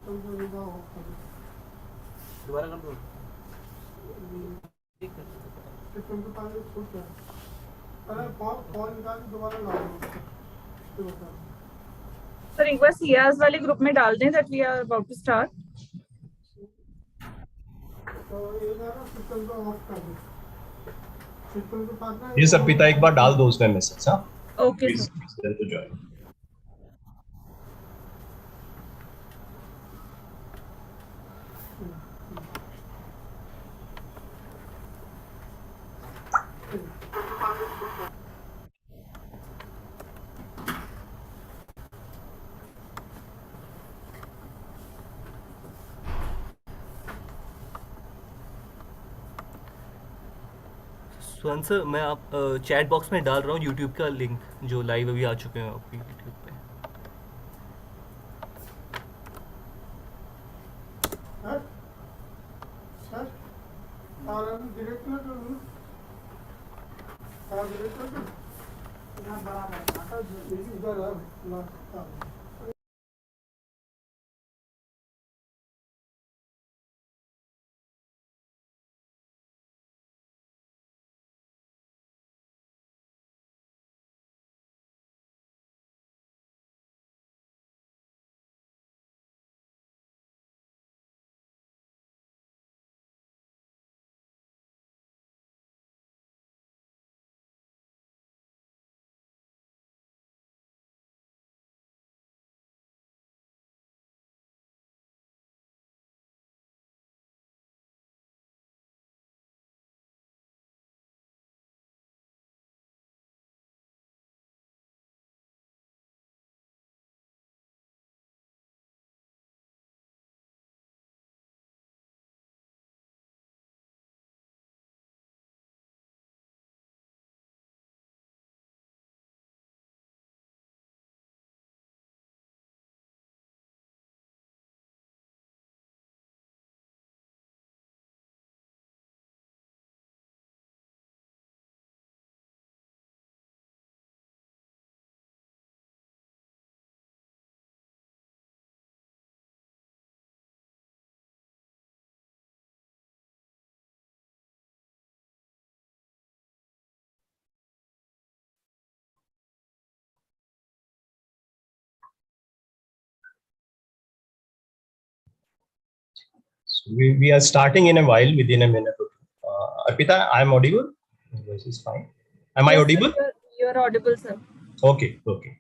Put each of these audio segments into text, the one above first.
दोबारा कर दो। सर एक बार सियाज वाले ग्रुप में डाल दें that we are about to start. Yes, Arpita एक बार डाल दो उसमें मैसेज. हाँ. Okay, Please, sir. then to join. Suhan sir, मैं आप चैट बॉक्स में डाल रहा हूँ यूट्यूब का लिंक, जो लाइव अभी आ चुके हैं आपकी यूट्यूब पे. So we are starting in a while, within a minute or two. Arpita, I am audible? My voice is fine. Am I Yes, audible? sir, you're audible, sir. Okay, okay.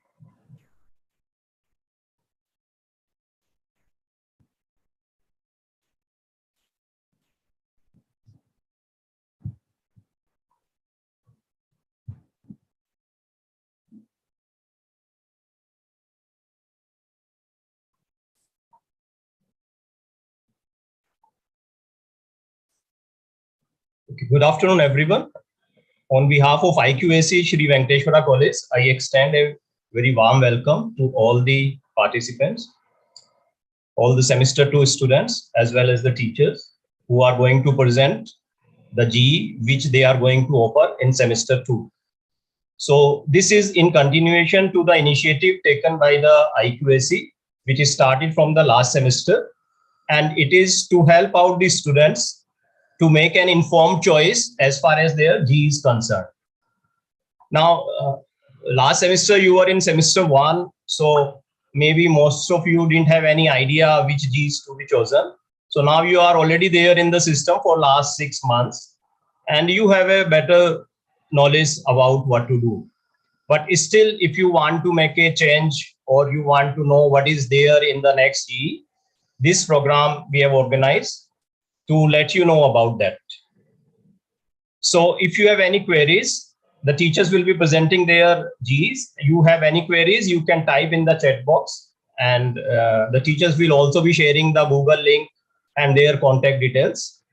Okay. Good afternoon, everyone. On behalf of IQAC Shri Venkateshwara College, I extend a very warm welcome to all the participants, all the semester 2 students, as well as the teachers who are going to present the GE, which they are going to offer in semester 2. So this is in continuation to the initiative taken by the IQAC, which is started from the last semester, and it is to help out the students to make an informed choice as far as their GE is concerned. Now, last semester you were in semester 1, so maybe most of you didn't have any idea which Gs to be chosen. So now you are already there in the system for last 6 months, and you have a better knowledge about what to do. But still, if you want to make a change or you want to know what is there in the next G, this program we have organized to let you know about that. So if you have any queries, the teachers will be presenting their Gs. You have any queries, you can type in the chat box, and the teachers will also be sharing the Google link and their contact details.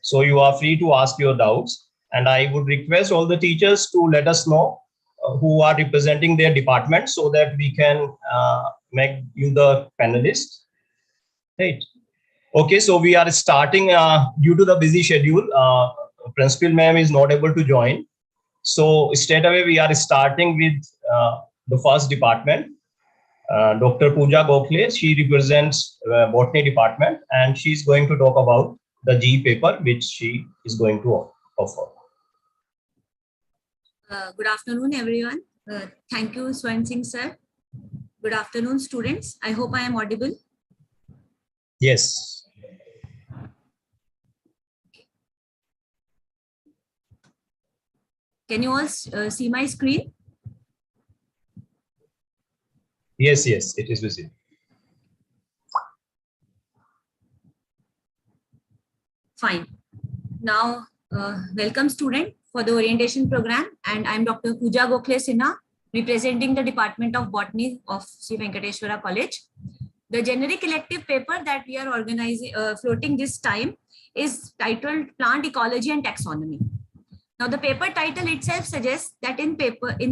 So you are free to ask your doubts. And I would request all the teachers to let us know who are representing their department so that we can make you the panelists. Right. Okay, so we are starting due to the busy schedule. Principal ma'am is not able to join. So straight away we are starting with the first department. Dr. Pooja Gokhale. She represents botany department, and she's going to talk about the G paper, which she is going to offer. Good afternoon, everyone. Thank you, Swan Singh sir. Good afternoon, students. I hope I am audible. Yes. Can you all see my screen? Yes, yes, it is visible. Fine. Now, welcome student for the orientation program, and I'm Dr. Pooja Gokhale Sinha, representing the Department of Botany of Sri Venkateshwara College. The generic elective paper that we are organizing, floating this time is titled Plant Ecology and Taxonomy. Now, the paper title itself suggests that in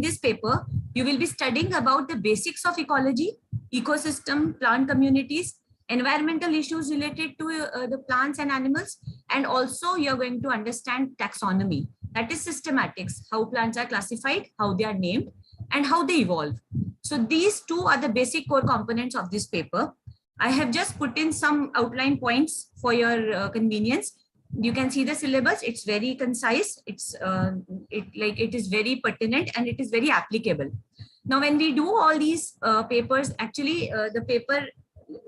this paper, you will be studying about the basics of ecology, ecosystem, plant communities, environmental issues related to the plants and animals, and also you're going to understand taxonomy, that is systematics, how plants are classified, how they are named, and how they evolve. So these two are the basic core components of this paper. I have just put in some outline points for your convenience. You can see the syllabus. It's very concise. It is very pertinent and it is very applicable. Now, when we do all these papers, actually the paper,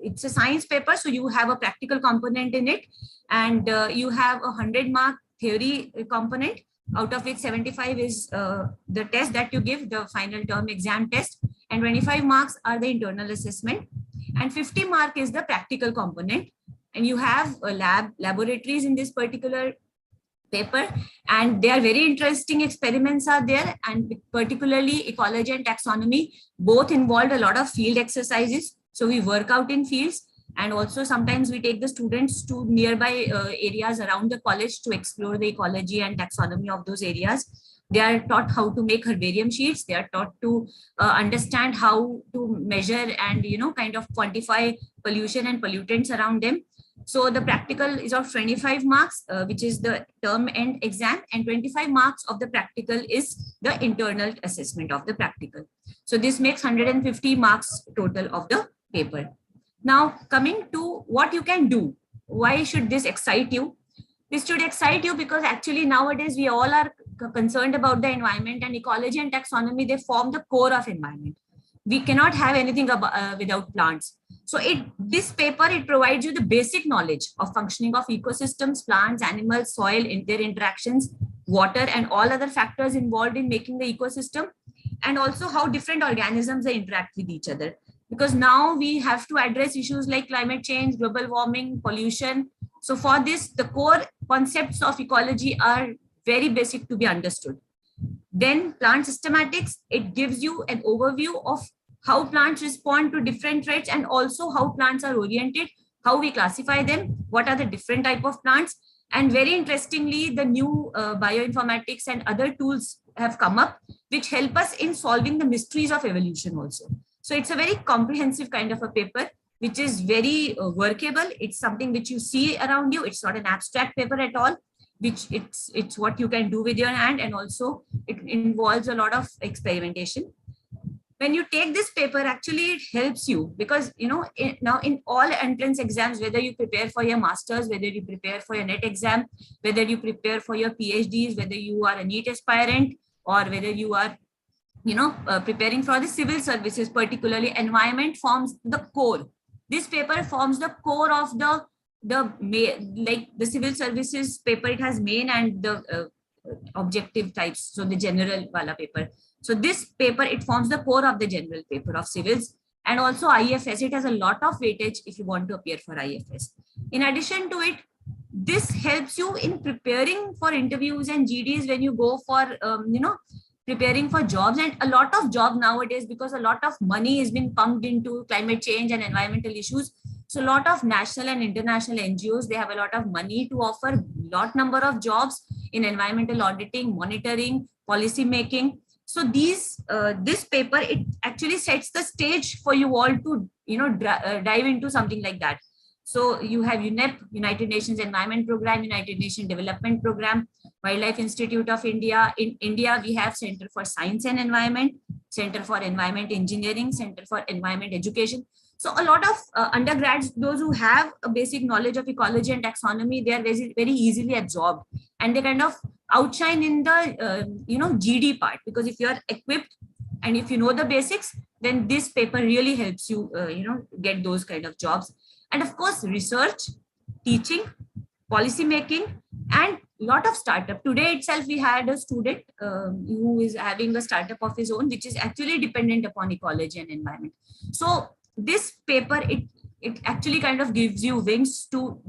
it's a science paper, so you have a practical component in it, and you have a 100-mark theory component, out of which 75 is the test that you give, the final term exam test, and 25 marks are the internal assessment, and 50 mark is the practical component. And you have laboratories in this particular paper, and they are very interesting experiments are there, and particularly ecology and taxonomy both involved a lot of field exercises. So we work out in fields, and also sometimes we take the students to nearby areas around the college to explore the ecology and taxonomy of those areas. They are taught how to make herbarium sheets. They are taught to understand how to measure and kind of quantify pollution and pollutants around them. So the practical is of 25 marks, which is the term end exam, and 25 marks of the practical is the internal assessment of the practical. So this makes 150 marks total of the paper. Now, coming to what you can do, why should this excite you? This should excite you because actually nowadays we all are concerned about the environment, and ecology and taxonomy, they form the core of environment. We cannot have anything without plants. So this paper, it provides you the basic knowledge of functioning of ecosystems, plants, animals, soil, in their interactions, water, and all other factors involved in making the ecosystem, and also how different organisms they interact with each other. Because now we have to address issues like climate change, global warming, pollution. So for this, the core concepts of ecology are very basic to be understood. Then plant systematics, it gives you an overview of how plants respond to different threats, and also how plants are oriented, how we classify them, what are the different type of plants. And very interestingly, the new bioinformatics and other tools have come up, which help us in solving the mysteries of evolution also. So it's a very comprehensive kind of a paper, which is very workable. It's something which you see around you. It's not an abstract paper at all, which it's what you can do with your hand, and also it involves a lot of experimentation. When you take this paper, actually it helps you because now in all entrance exams, whether you prepare for your masters, whether you prepare for your NET exam, whether you prepare for your PhDs, whether you are a NEET aspirant, or whether you are preparing for the civil services, particularly environment forms the core. This paper forms the core of like the civil services paper. It has main and the objective types, so the general wala paper. So this paper, it forms the core of the general paper of civils, and also IFS. It has a lot of weightage if you want to appear for IFS. In addition to it, this helps you in preparing for interviews and GDs when you go for preparing for jobs, and a lot of job nowadays, because a lot of money is being pumped into climate change and environmental issues. So a lot of national and international NGOs, they have a lot of money to offer lot number of jobs in environmental auditing, monitoring, policy making. So this paper, it actually sets the stage for you all to dive into something like that. So you have UNEP, United Nations Environment Program, United Nations Development Program, Wildlife Institute of India. In India, we have Center for Science and Environment, Center for Environment Engineering, Center for Environment Education. So a lot of undergrads, those who have a basic knowledge of ecology and taxonomy, they are very easily absorbed, and they kind of outshine in the GD part, because if you are equipped and if you know the basics, then this paper really helps you get those kind of jobs. And of course, research, teaching, policy making, and lot of startup. Today itself, we had a student who is having a startup of his own, which is actually dependent upon ecology and environment. So this paper, it actually kind of gives you wings to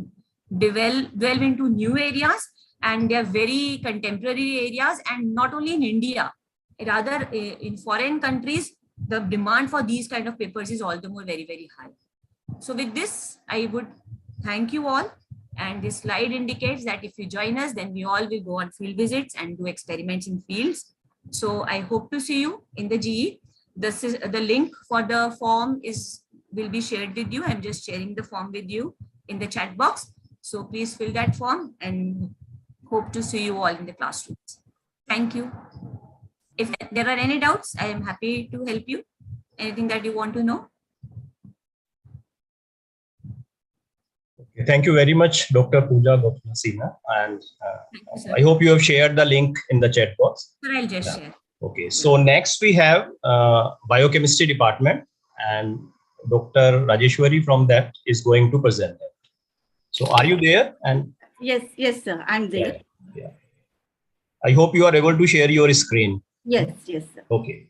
delve into new areas, and they are very contemporary areas, and not only in India, rather in foreign countries, the demand for these kind of papers is all the more very high. So with this, I would thank you all. And this slide indicates that if you join us, then we all will go on field visits and do experiments in fields. So I hope to see you in the GE. This is the link for the form will be shared with you. I'm just sharing the form with you in the chat box. So please fill that form, and hope to see you all in the classrooms. Thank you. If there are any doubts, I am happy to help you. Anything that you want to know? Thank you very much, Dr. Pooja Gokhlasina, and I hope you have shared the link in the chat box. Sir, I'll just share. Okay, so next we have Biochemistry Department, and Dr. Rajeshwari from that is going to present that. So are you there? And Yes, sir, I'm there. Yeah. I hope you are able to share your screen. Yes, sir. Okay.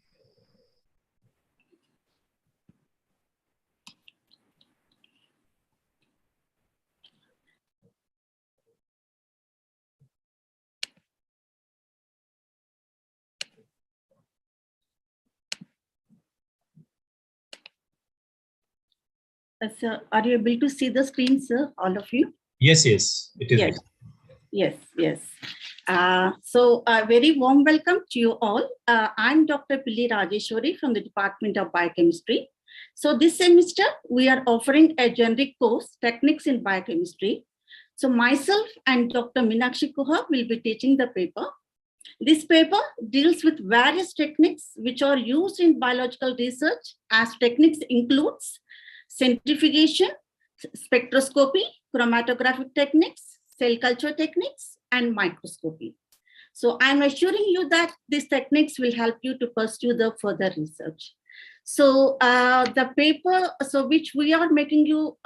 Sir, are you able to see the screen, sir, all of you? Yes, it is. Yes. So a very warm welcome to you all. I'm Dr. Pilli Rajeshwari from the Department of Biochemistry. So this semester, we are offering a generic course, Techniques in Biochemistry. So myself and Dr. Meenakshi Kuha will be teaching the paper. This paper deals with various techniques which are used in biological research, as techniques includes centrifugation, spectroscopy, chromatographic techniques, cell culture techniques, and microscopy. So I'm assuring you that these techniques will help you to pursue the further research. So the paper, which we are making you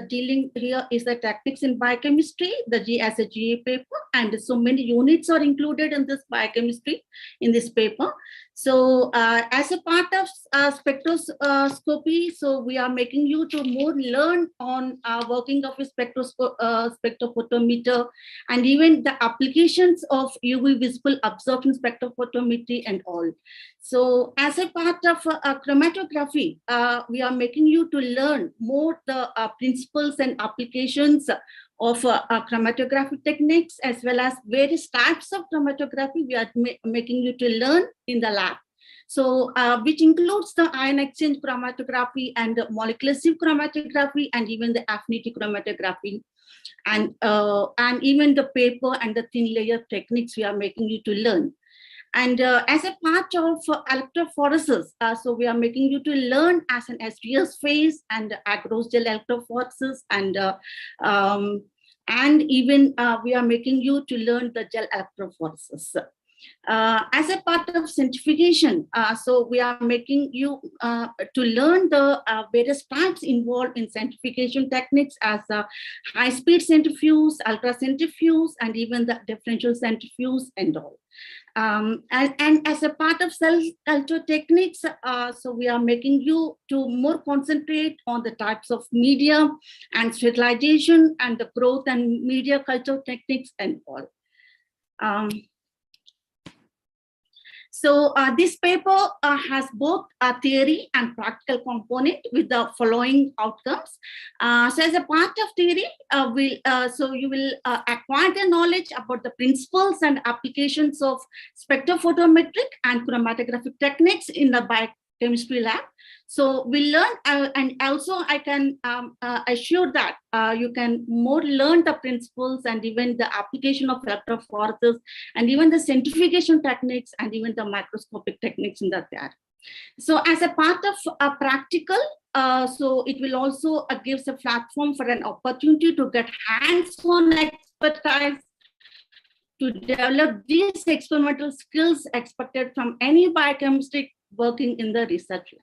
dealing here is the techniques in biochemistry, as a GA paper, and so many units are included in this biochemistry in this paper. So as a part of spectroscopy, so we are making you to more learn on working of a spectrophotometer, and even the applications of UV visible absorption spectrophotometry and all. So as a part of chromatography, we are making you to learn more the principles and applications of chromatographic techniques, as well as various types of chromatography we are making you to learn in the lab. So which includes the ion exchange chromatography and the molecular sieve chromatography, and even the affinity chromatography, and even the paper and the thin layer techniques we are making you to learn. And as a part of electrophoresis, so we are making you to learn as an SGS phase and agarose gel electrophoresis, and even we are making you to learn the gel electrophoresis. As a part of centrifugation, so we are making you to learn the various types involved in centrifugation techniques, as high-speed centrifuge, ultra-centrifuge, and even the differential centrifuge and all. And as a part of cell culture techniques, so we are making you to more concentrate on the types of media and sterilization and the growth and media culture techniques and all. So this paper has both a theory and practical component with the following outcomes. So as a part of theory, so you will acquire the knowledge about the principles and applications of spectrophotometric and chromatographic techniques in the chemistry lab. So we learn, and also I can assure that you can more learn the principles and even the application of electrophoresis and even the centrifugation techniques and even the microscopic techniques in that there. So as a part of a practical, so it will also gives a platform for an opportunity to get hands-on expertise to develop these experimental skills expected from any biochemist working in the research lab.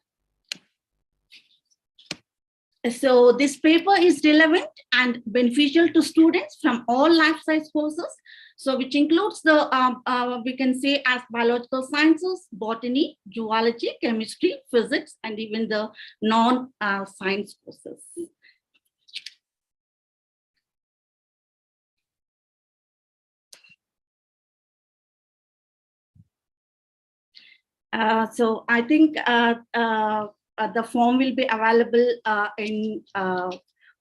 So this paper is relevant and beneficial to students from all life science courses. So which includes the, we can say as biological sciences, botany, zoology, chemistry, physics, and even the non-science courses. So I think the form will be available in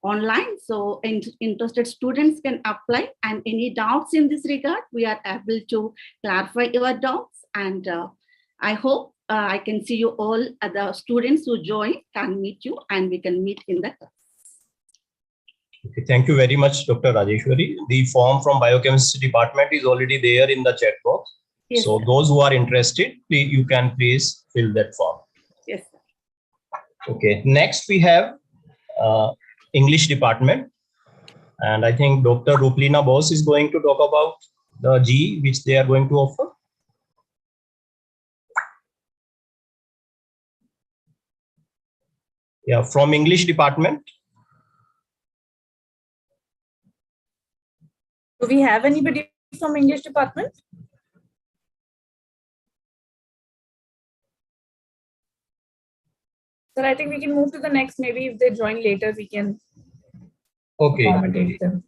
online. So interested students can apply, and any doubts in this regard, we are able to clarify your doubts. And I hope I can see you all, the students who join can meet you and we can meet in the class. Okay, thank you very much, Dr. Rajeshwari. The form from Biochemistry Department is already there in the chat box. Yes, so sir. those who are interested, you can please fill that form. Yes, sir. Okay, next we have English department. And I think Dr. Ruplina Bose is going to talk about the G which they are going to offer. Yeah, from English department. Do we have anybody from English department? Sir, I think we can move to the next. Maybe if they join later, we can accommodate them.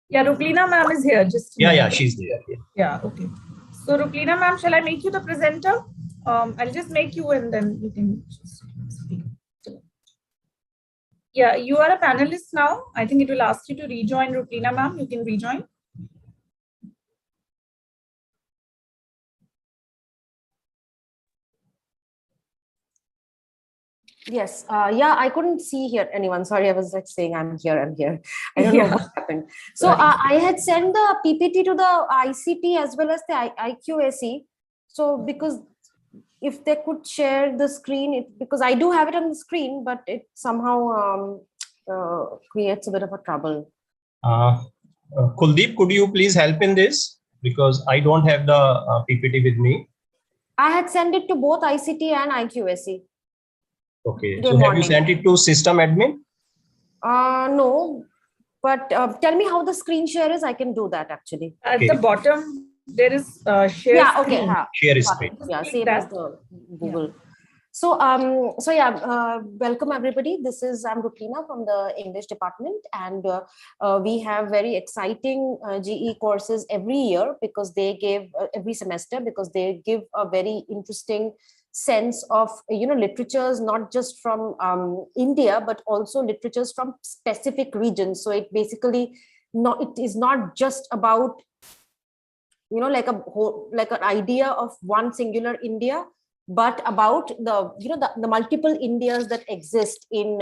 Yeah, Ruplina ma'am is here. Just yeah, she's there. Yeah, okay. So Ruplina ma'am, shall I make you the presenter? I'll just make you and then you can just speak. Yeah, you are a panelist now. I think it will ask you to rejoin, Ruplina ma'am. You can rejoin. Yes. Yeah, I couldn't see here anyone. Sorry, I was like saying I'm here. I don't know what happened. So I had sent the PPT to the ICT as well as the IQAC. So because if they could share the screen, because I do have it on the screen, but it somehow creates a bit of a trouble. Kuldeep, could you please help in this? Because I don't have the PPT with me. I had sent it to both ICT and IQAC. Okay, so have you sent it to system admin? No, but tell me how the screen share is. I can do that actually. At the bottom, there is share. Yeah, okay. Share screen. Yeah, same as the Google. Yeah. So yeah, welcome everybody. I'm Ruplina from the English department, and we have very exciting GE courses every year because they give every semester because they give a very interesting sense of literatures not just from India but also literatures from specific regions. So it basically it is not just about like an idea of one singular India, but about the multiple Indias that exist in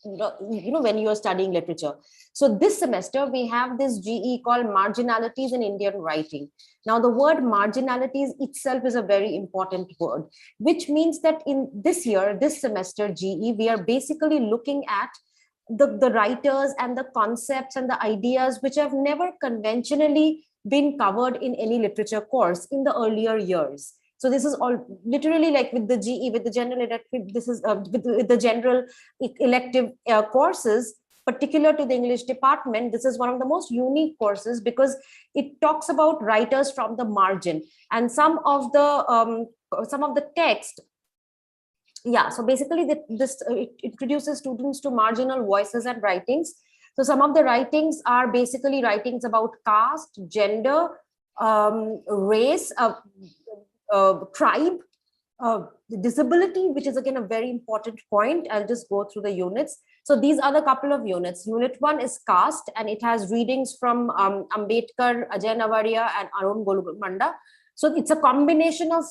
when you are studying literature. So this semester we have this GE called Marginalities in Indian Writing. Now the word marginalities itself is a very important word, which means that in this semester GE, we are basically looking at the writers and the concepts and the ideas which have never conventionally been covered in any literature course in the earlier years. So this is all literally like with the GE, with the general elective, this is with the general elective courses, particular to the English department. This is one of the most unique courses because it talks about writers from the margin and some of the text. Yeah, so basically it introduces students to marginal voices and writings. So some of the writings are basically writings about caste, gender, race, tribe, disability, which is again a very important point. I'll just go through the units. So these are the couple of units. Unit 1 is caste, and it has readings from Ambedkar, Ajay Navaria, and Arun Golugmanda. So it's a combination of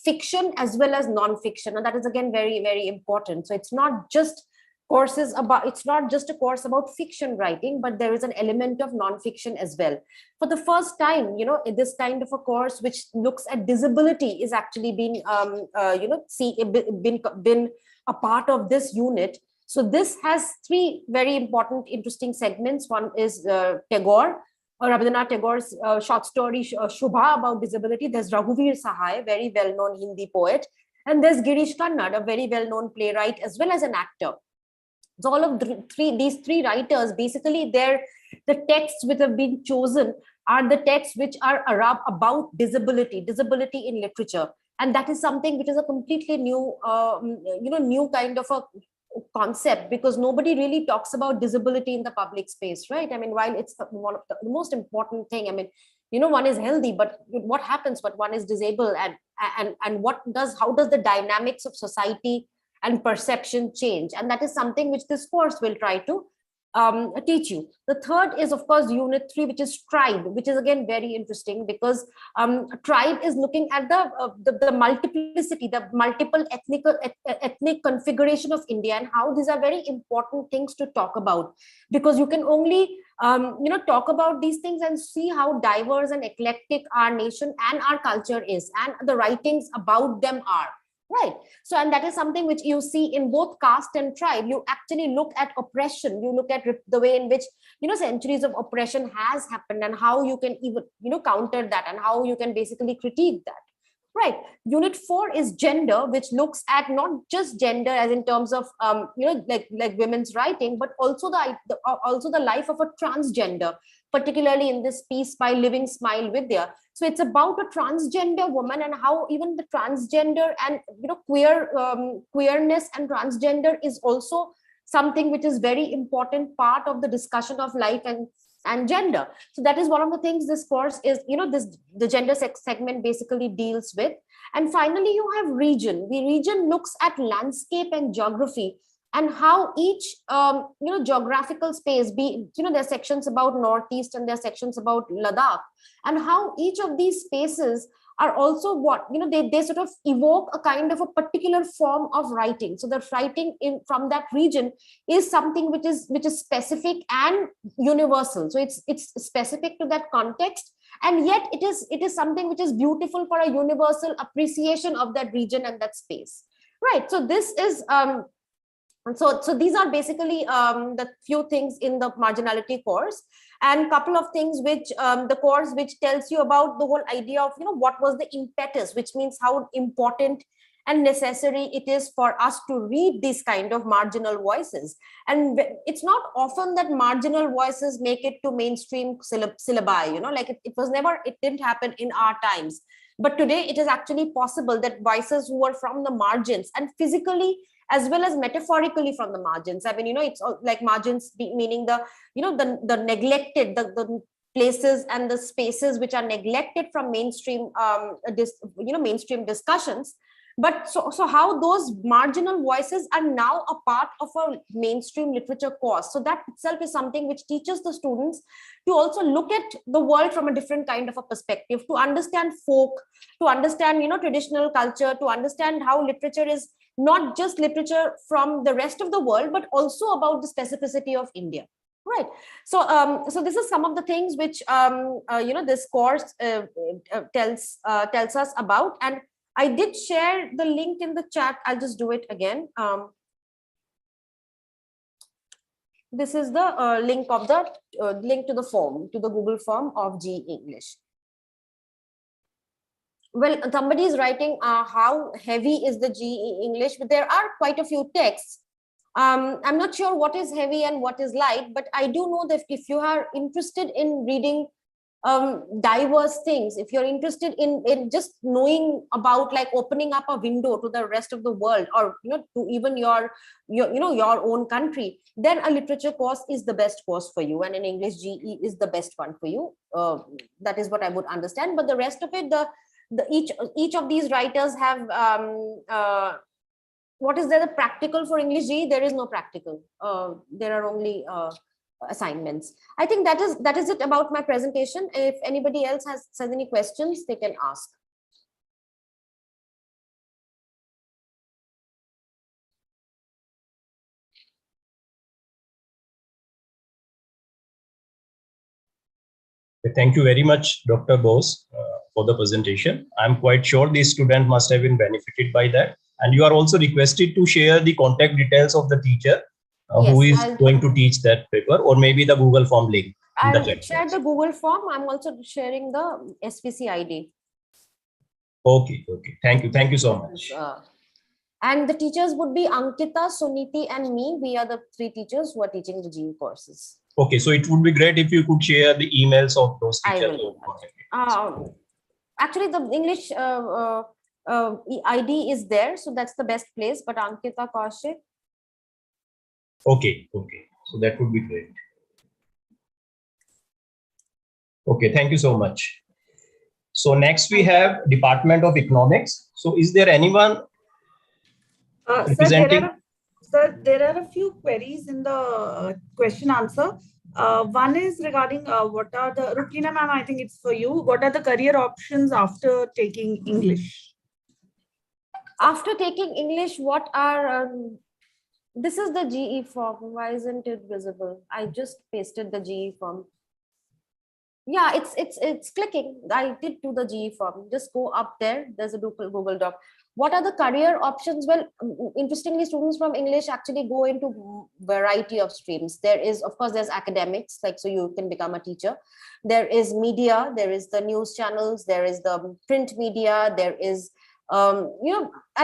fiction as well as non-fiction, and that is again very, very important. So it's not just it's not just a course about fiction writing, but there is an element of non-fiction as well. For the first time, this kind of a course which looks at disability is actually being been a part of this unit. So this has three very important, interesting segments. One is Tagore, or Rabindranath Tagore's short story Shubha about disability. There's Raghuvir Sahai, very well-known Hindi poet, and there's Girish Kannad, a very well-known playwright as well as an actor. So all of these three writers, basically, the texts which have been chosen are the texts which are about disability in literature, and that is something which is a completely new, new kind of a concept, because nobody really talks about disability in the public space, right? I mean, while it's one of the most important thing, I mean, one is healthy, but what happens when one is disabled, and how does the dynamics of society and perception change? And that is something which this course will try to teach you. The third is, of course, unit 3, which is tribe, which is again very interesting, because tribe is looking at the multiplicity, the multiple ethnic configuration of India, and how these are very important things to talk about, because you can only talk about these things and see how diverse and eclectic our nation and our culture is, and the writings about them are. Right. So, and that is something which you see in both caste and tribe. You actually look at oppression. You look at the way in which, centuries of oppression has happened, and how you can even, counter that, and how you can basically critique that. Right. Unit 4 is gender, which looks at not just gender as in terms of, like women's writing, but also the life of a transgender, particularly in this piece by Living Smile Vidya. So it's about a transgender woman, and how even the transgender and queerness and transgender is also something which is very important part of the discussion of life and gender. So that is one of the things this course is, the gender segment basically deals with. And finally, you have region. The region looks at landscape and geography, and how each geographical space, there are sections about Northeast and there are sections about Ladakh, and how each of these spaces are also they sort of evoke a kind of a particular form of writing. So the writing from that region is something which is specific and universal. So it's specific to that context, and yet it is something which is beautiful for a universal appreciation of that region and that space. Right. So this is so these are basically the few things in the marginality course, and couple of things which the course which tells you about the whole idea of what was the impetus, which means how important and necessary it is for us to read these kind of marginal voices. And it's not often that marginal voices make it to mainstream syllabi, like it didn't happen in our times, but today it is actually possible that voices who are from the margins, and physically as well as metaphorically from the margins. I mean, it's like margins meaning the neglected, the places and the spaces which are neglected from mainstream, mainstream discussions. But so how those marginal voices are now a part of a mainstream literature course. So that itself is something which teaches the students to also look at the world from a different kind of a perspective, to understand folk, to understand, traditional culture, to understand how literature is not just literature from the rest of the world, but also about the specificity of India. Right. So, so this is some of the things which, this course tells us about. And I did share the link in the chat. I'll just do it again. This is the link of the link to the form, to the Google form of GE English. Well, somebody is writing how heavy is the GE English, but there are quite a few texts. I'm not sure what is heavy and what is light, but I do know that if you are interested in reading diverse things, if you're interested in just knowing about, like, opening up a window to the rest of the world, or to even your own country, then a literature course is the best course for you, and in English GE is the best one for you. That is what I would understand. But the rest of it, each of these writers have what is there the practical for English GE? There is no practical. There are only assignments. I think that is it about my presentation. If anybody else has any questions, they can ask. Thank you very much, Dr. Bose, for the presentation. I'm quite sure the student must have been benefited by that. And you are also requested to share the contact details of the teacher who is going to teach that paper, or maybe the Google form link. I'll share the Google form. I'm also sharing the SVC ID. Okay. Thank you so much. And the teachers would be Ankita, Suniti, and me. We are the 3 teachers who are teaching the GE courses. Okay, so it would be great if you could share the emails of those teachers. Actually, the English ID is there, so that's the best place. But Ankita, Kaushik. Okay, so that would be great. Okay, thank you so much. So next we have Department of Economics. So is there anyone representing? Sir, there are a few queries in the question answer. One is regarding what are the, Ruklina ma'am, I think it's for you. What are the career options after taking English? After taking English, what are, this is the GE form. Why isn't it visible? I just pasted the GE form. Yeah, it's clicking. I did do the GE form. Just go up there. There's a Google Doc. What are the career options? Well, interestingly, students from English actually go into variety of streams. There is, of course, there's academics, like, so you can become a teacher. There is media, there is the news channels, there is the print media, there is, I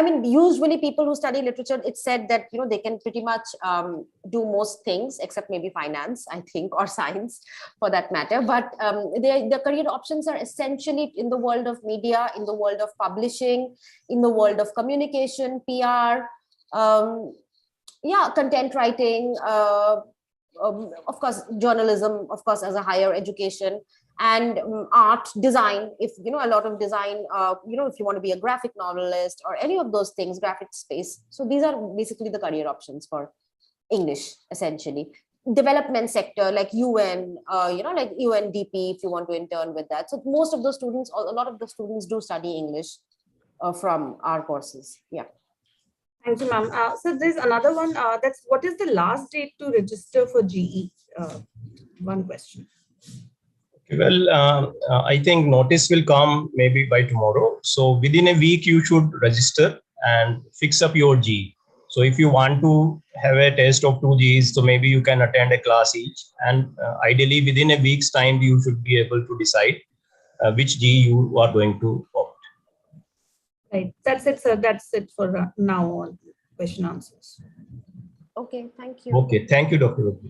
mean, usually people who study literature, it's said that, they can pretty much do most things except maybe finance, I think, or science for that matter. But the career options are essentially in the world of media, in the world of publishing, in the world of communication, PR, content writing, of course, journalism, of course, as a higher education, and art, design, if a lot of design, if you want to be a graphic novelist or any of those things, graphic space. So these are basically the career options for English, essentially. Development sector, like UN, like UNDP, if you want to intern with that. So most of the students, a lot of the students do study English from our courses. Yeah. Thank you, ma'am. So there's another one. That's what is the last date to register for GE? One question. Well, I think notice will come maybe by tomorrow. So within a week, you should register and fix up your G. So if you want to have a test of 2 Gs, so maybe you can attend a class each. And ideally, within a week's time, you should be able to decide which G you are going to opt. Right. That's it, sir. That's it for now on question answers. Okay. Thank you. Okay. Thank you, Dr. Rupi.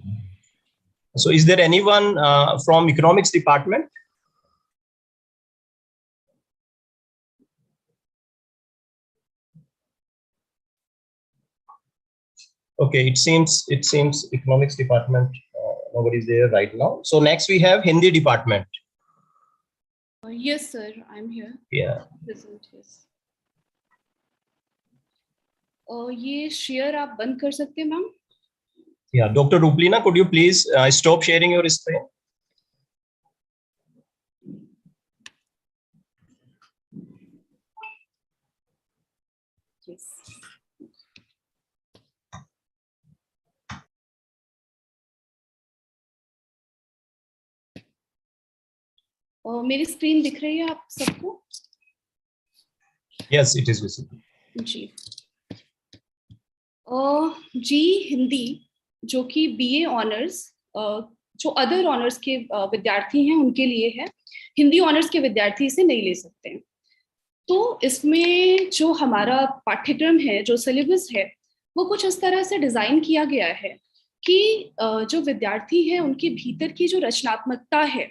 So is there anyone from economics department? Okay, it seems economics department, nobody is there right now. So next we have Hindi department. Yes, sir, I'm here. Yeah. Present, yes. ये share आप बंद कर सकते हैं, ma'am? Yeah, Dr. Ruplina, could you please stop sharing your screen? Yes. मेरी screen दिख रही है आप सबको? Yes, it is visible. जी. जी हिंदी जो कि बीए ऑनर्स जो अदर ऑनर्स के विद्यार्थी हैं उनके लिए है, हिंदी ऑनर्स के विद्यार्थी इसे नहीं ले सकते हैं। तो इसमें जो हमारा पाठ्यक्रम है, जो सिलेबस है, वो कुछ इस तरह से डिजाइन किया गया है कि जो विद्यार्थी है उनके भीतर की जो रचनात्मकता है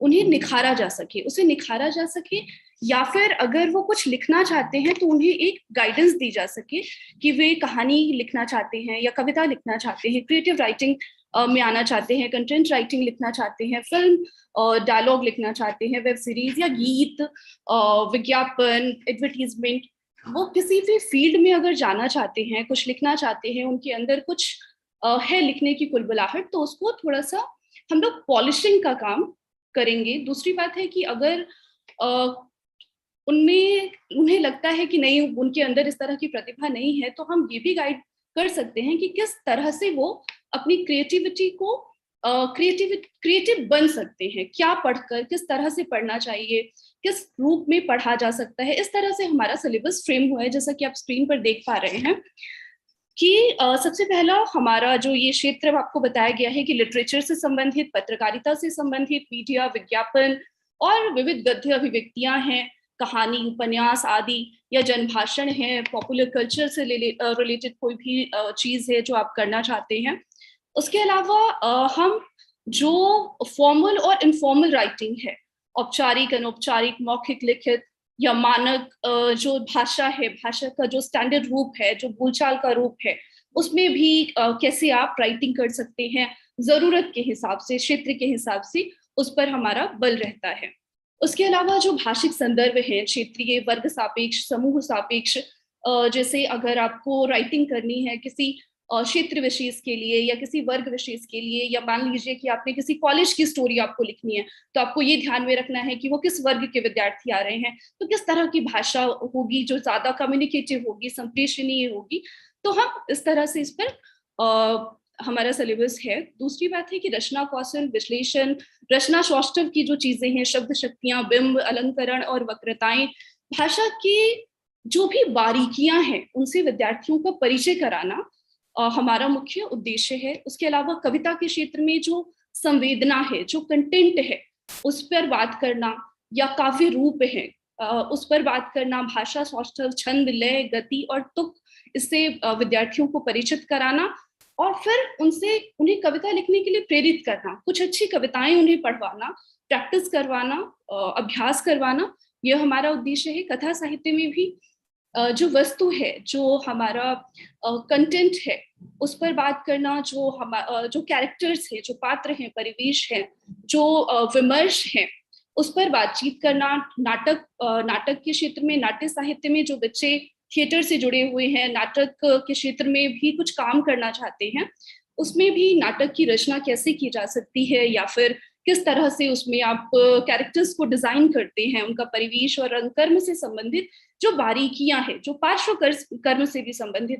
उन्हें निखारा जा सके, उसे निखारा जा सके, या फिर अगर वो कुछ लिखना चाहते हैं तो उन्हें एक गाइडेंस दी जा सके कि वे कहानी लिखना चाहते हैं या कविता लिखना चाहते हैं, क्रिएटिव राइटिंग में आना चाहते हैं, कंटेंट राइटिंग लिखना चाहते हैं, फिल्म डायलॉग लिखना चाहते हैं, वेब सीरीज या गीत, विज्ञापन, एडवर्टीजमेंट, वो किसी भी फील्ड में अगर जाना चाहते हैं, कुछ लिखना चाहते हैं, उनके अंदर कुछ है लिखने की कुलबुलाहट, तो उसको थोड़ा सा हम लोग पॉलिशिंग का काम करेंगे। दूसरी बात है कि अगर उन्हें लगता है कि नहीं, उनके अंदर इस तरह की प्रतिभा नहीं है, तो हम ये भी गाइड कर सकते हैं कि किस तरह से वो अपनी क्रिएटिविटी को क्रिएटिव बन सकते हैं, क्या पढ़कर, किस तरह से पढ़ना चाहिए, किस रूप में पढ़ा जा सकता है। इस तरह से हमारा सिलेबस फ्रेम हुआ है, जैसा कि आप स्क्रीन पर देख पा रहे हैं कि सबसे पहला हमारा जो ये क्षेत्र आपको बताया गया है कि लिटरेचर से संबंधित, पत्रकारिता से संबंधित, मीडिया, विज्ञापन और विविध गद्य अभिव्यक्तियां हैं, कहानी, उपन्यास आदि, या जनभाषण है, पॉपुलर कल्चर से रिलेटेड कोई भी चीज है जो आप करना चाहते हैं। उसके अलावा हम जो फॉर्मल और इनफॉर्मल राइटिंग है, औपचारिक, अनौपचारिक, मौखिक, लिखित या मानक जो भाषा है, भाषा का जो स्टैंडर्ड रूप है, जो बोलचाल का रूप है, उसमें भी कैसे आप राइटिंग कर सकते हैं, जरूरत के हिसाब से, क्षेत्र के हिसाब से, उस पर हमारा बल रहता है। उसके अलावा जो भाषिक संदर्भ है, क्षेत्रीय, वर्ग सापेक्ष, समूह सापेक्ष, जैसे अगर आपको राइटिंग करनी है किसी क्षेत्र विशेष के लिए या किसी वर्ग विशेष के लिए, या मान लीजिए कि आपने किसी कॉलेज की स्टोरी आपको लिखनी है, तो आपको ये ध्यान में रखना है कि वो किस वर्ग के विद्यार्थी आ रहे हैं, तो किस तरह की भाषा होगी जो ज्यादा कम्युनिकेटिव होगी, संप्रेषणीय होगी। तो हम इस तरह से इस पर हमारा सिलेबस है। दूसरी बात है कि रचना कौशल, विश्लेषण, रचना सौष्ठव की जो चीजें हैं, शब्द शक्तियां, बिंब, अलंकरण और वक्रताएं, भाषा की जो भी बारीकियां हैं, उनसे विद्यार्थियों का परिचय कराना हमारा मुख्य उद्देश्य है। उसके अलावा कविता के क्षेत्र में जो संवेदना है, जो कंटेंट है, उस पर बात करना, या काव्य रूप है उस पर बात करना, भाषा सौष्ठव, छंद, लय, गति और तुक, इससे विद्यार्थियों को परिचित कराना, और फिर उन्हें कविता लिखने के लिए प्रेरित करना, कुछ अच्छी कविताएं उन्हें पढ़वाना, प्रैक्टिस करवाना, अभ्यास करवाना, यह हमारा उद्देश्य है। कथा साहित्य में भी जो वस्तु है, जो हमारा कंटेंट है, उस पर बात करना, जो कैरेक्टर्स है, जो पात्र हैं, परिवेश है, जो विमर्श है, उस पर बातचीत करना। नाटक के क्षेत्र में, नाट्य साहित्य में जो बच्चे थिएटर से जुड़े हुए हैं, नाटक के क्षेत्र में भी कुछ काम करना चाहते हैं, उसमें भी नाटक की रचना कैसे की जा सकती है, या फिर किस तरह से उसमें आप कैरेक्टर्स को डिजाइन करते हैं, उनका परिवेश और रंगकर्म से संबंधित जो बारीकियां हैं, जो पार्श्व कर्म से भी संबंधित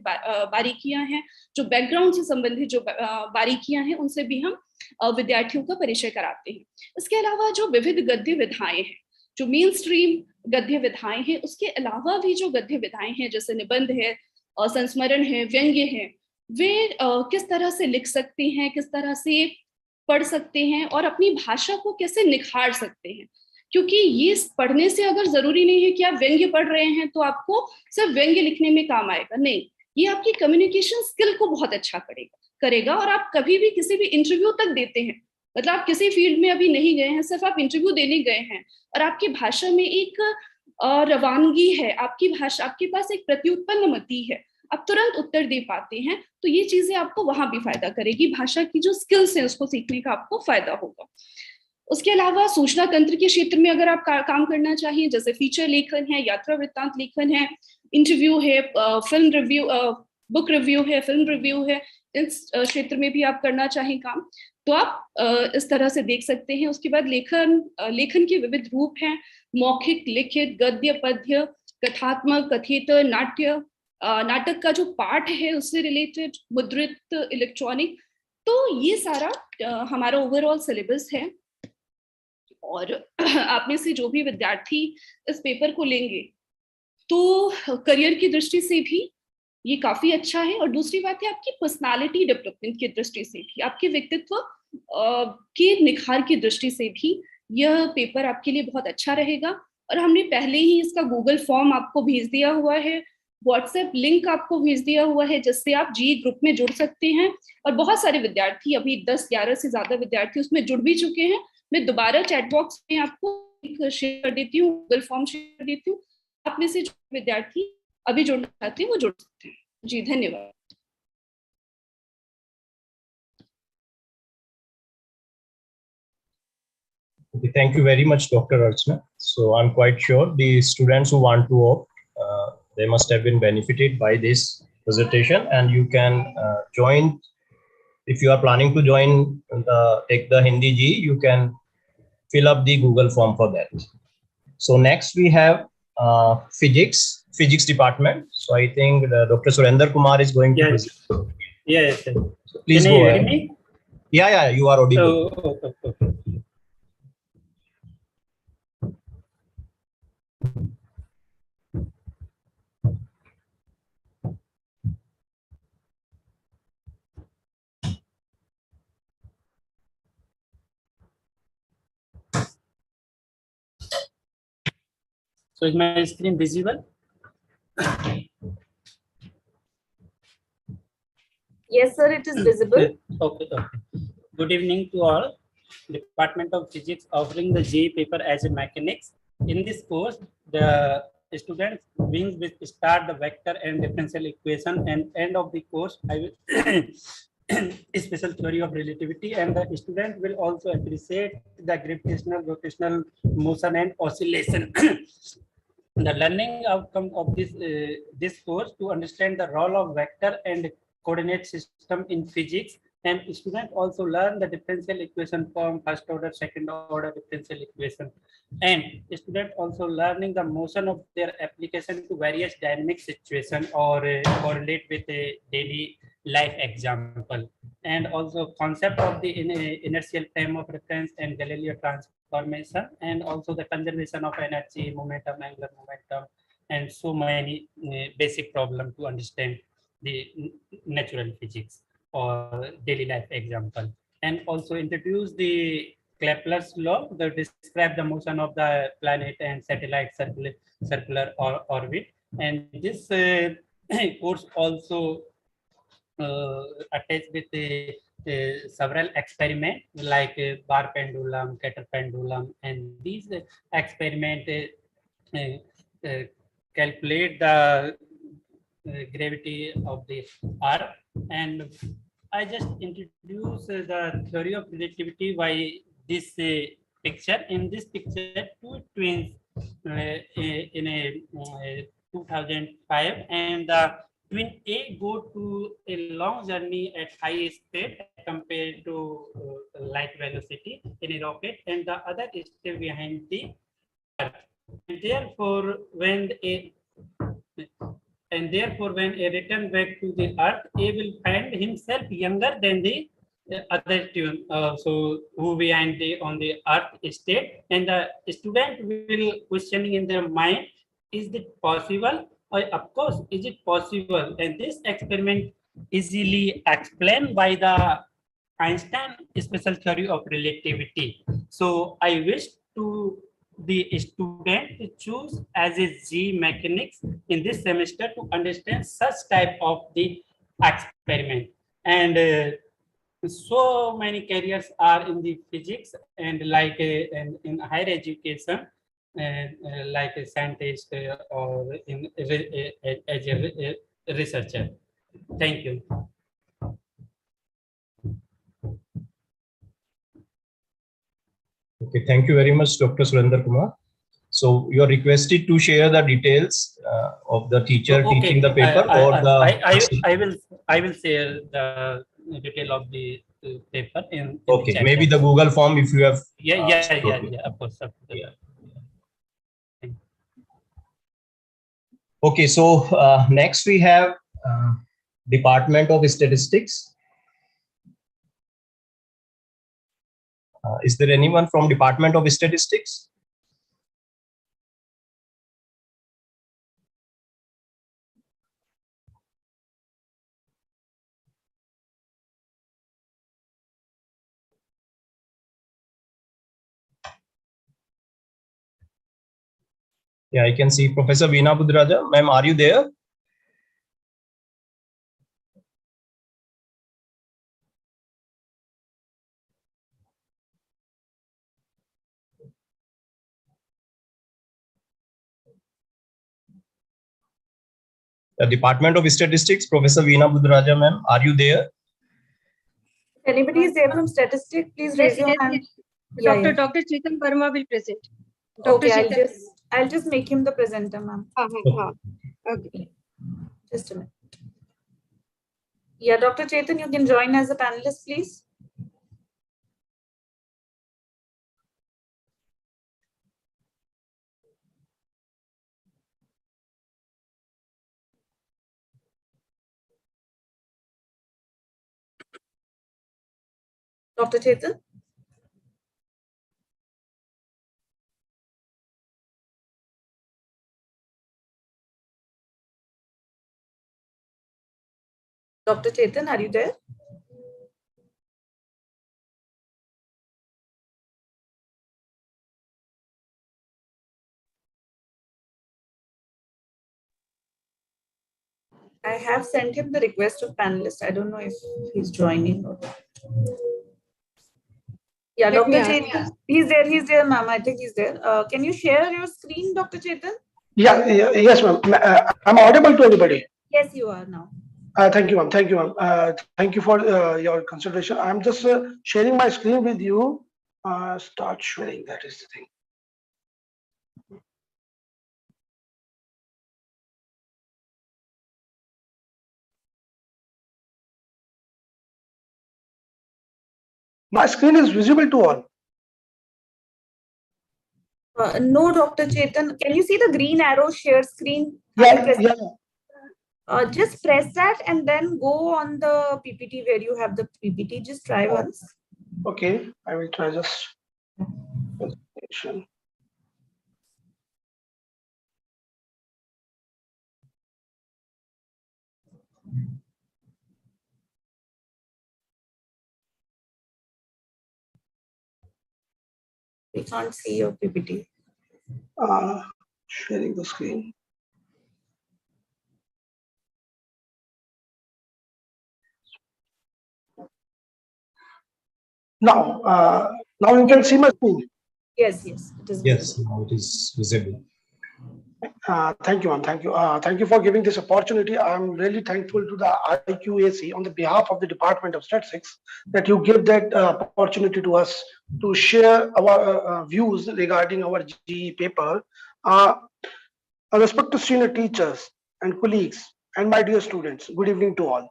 बारीकियां हैं, जो बैकग्राउंड से संबंधित जो बारीकियां हैं, उनसे भी हम विद्यार्थियों का परिचय कराते हैं। इसके अलावा जो विविध गद्य विधाएं हैं, जो मेन स्ट्रीम गद्य विधाएं हैं, उसके अलावा भी जो गद्य विधाएं हैं, जैसे निबंध है, संस्मरण है, व्यंग्य है, वे किस तरह से लिख सकते हैं, किस तरह से पढ़ सकते हैं, और अपनी भाषा को कैसे निखार सकते हैं। क्योंकि ये पढ़ने से अगर जरूरी नहीं है कि आप व्यंग्य पढ़ रहे हैं तो आपको सिर्फ व्यंग्य लिखने में काम आएगा, नहीं, ये आपकी कम्युनिकेशन स्किल को बहुत अच्छा करेगा। और आप कभी भी किसी भी इंटरव्यू तक देते हैं, मतलब आप किसी फील्ड में अभी नहीं गए हैं, सिर्फ आप इंटरव्यू देने गए हैं, और आपकी भाषा में एक रवानगी है, आपकी भाषा, आपके पास एक प्रत्युत्पन्न मति है, आप तुरंत उत्तर दे पाते हैं, तो ये चीजें आपको वहां भी फायदा करेगी। भाषा की जो स्किल्स है उसको सीखने का आपको फायदा होगा। उसके अलावा सूचना तंत्र के क्षेत्र में अगर आप काम करना चाहिए, जैसे फीचर लेखन है, यात्रा वृत्तांत लेखन है, इंटरव्यू है, फिल्म रिव्यू, बुक रिव्यू है, फिल्म रिव्यू है, इस क्षेत्र में भी आप करना चाहें काम, तो आप इस तरह से देख सकते हैं। उसके बाद लेखन के विविध रूप हैं, मौखिक, लिखित, गद्य, पद्य, कथात्मक, कथेतर, नाट्य, नाटक का जो पाठ है उससे रिलेटेड, मुद्रित, इलेक्ट्रॉनिक, तो ये सारा हमारा ओवरऑल सिलेबस है। और आप में से जो भी विद्यार्थी इस पेपर को लेंगे तो करियर की दृष्टि से भी ये काफी अच्छा है, और दूसरी बात है आपकी पर्सनालिटी डेवलपमेंट की दृष्टि से भी, आपके व्यक्तित्व के निखार की दृष्टि से भी यह पेपर आपके लिए बहुत अच्छा रहेगा। और हमने पहले ही इसका गूगल फॉर्म आपको भेज दिया हुआ है, व्हाट्सएप लिंक आपको भेज दिया हुआ है, जिससे आप जी ग्रुप में जुड़ सकते हैं। और बहुत सारे विद्यार्थी, अभी 10-11 से ज्यादा विद्यार्थी उसमें जुड़ भी चुके हैं। मैं दोबारा चैट बॉक्स में आपको लिंक शेयर कर देती हूँ, गूगल फॉर्म शेयर कर देती हूँ, आप में से जो विद्यार्थी अभी जुड़ना चाहते हैं वो जुड़ सकते हैं। जी धन्यवाद। Okay, thank you very much, Dr. Archana. So I'm quite sure the students who want to opt, they must have been benefited by this presentation, and you can join if you are planning to join take the Hindi G, you can fill up the Google form for that. So next we have physics department. So I think Dr. Surender Kumar is going to present. Yes, sir. So please Can go you ahead. hear me? Yeah, you are audible. Oh, okay. So is my screen visible? Yes, sir, it is visible. Okay. Good evening to all. Department of Physics offering the JEE paper as a mechanics. In this course, the students will start the vector and differential equation, and end of the course, I will special theory of relativity, and the student will also appreciate the gravitational, rotational motion and oscillation. The learning outcome of this course to understand the role of vector and coordinate system in physics, and students also learn the differential equation form, first order, second order differential equation, and students also learning the motion of their application to various dynamic situation or correlate with a daily life example, and also concept of the inertial frame of reference and Galileo transformation, and also the conservation of energy, momentum, angular momentum, and so many basic problem to understand the natural physics or daily life example, and also introduce the Kepler's law that describe the motion of the planet and satellite circular orbit. And this course also attached with several experiments like bar pendulum, Keter pendulum, and these experiments calculate the gravity of the Earth. And I just introduce the theory of relativity by this picture. In this picture, two twins in a 2005, and the twin A go to a long journey at high speed compared to light velocity in a rocket, and the other stay behind the Earth. And therefore, when when a return back to the Earth, A will find himself younger than the other twin, so who behind on the Earth state, and the student will questioning in their mind, is it possible? Of course, is it possible? And this experiment easily explained by the Einstein special theory of relativity. So I wish to the student to choose as a G mechanics in this semester to understand such type of the experiment. And so many careers are in the physics, and like in higher education, like a scientist or as a researcher. Thank you. Okay, thank you very much, Dr. Surender Kumar. So you are requested to share the details of the teacher teaching the paper, I will share the detail of the paper in okay, the maybe the Google form if you have. Yeah, of course. Yeah. Okay, so next we have Department of Statistics. Is there anyone from Department of Statistics? Yeah, I can see Professor Veena Budraja. Ma'am, are you there? The Department of Statistics, Professor Veena Budraja, ma'am, are you there? If anybody is there from statistics, please raise your hand. Dr. Chetan Verma will present. Okay, I'll just make him the presenter, ma'am. Okay. Just a minute. Yeah, Dr. Chetan, you can join as a panelist, please. Dr. Chetan? Dr. Chetan, are you there? I have sent him the request of panelist. I don't know if he's joining or not. Yeah, Let me Dr. ask. Chetan, he's there, ma'am. I think he's there. Can you share your screen, Dr. Chetan? Yes, ma'am. I'm audible to anybody. Yes, you are now. Thank you, ma'am. Thank you, ma'am. Thank you for your consideration. I'm just sharing my screen with you. Start sharing. That is the thing. My screen is visible to all. No, Dr. Chetan. Can you see the green arrow share screen? Yeah. Just press that and then go on the PPT where you have the PPT. Just try once. Okay, I will try just presentation. We can't see your PPT. Sharing the screen. Now you can see my screen. Yes, it is. Yes, now it is visible. Thank you, ma'am. Thank you. Thank you for giving this opportunity. I'm really thankful to the IQAC on the behalf of the Department of Statistics that you give that opportunity to us to share our views regarding our GE paper. Respected senior teachers and colleagues and my dear students, good evening to all.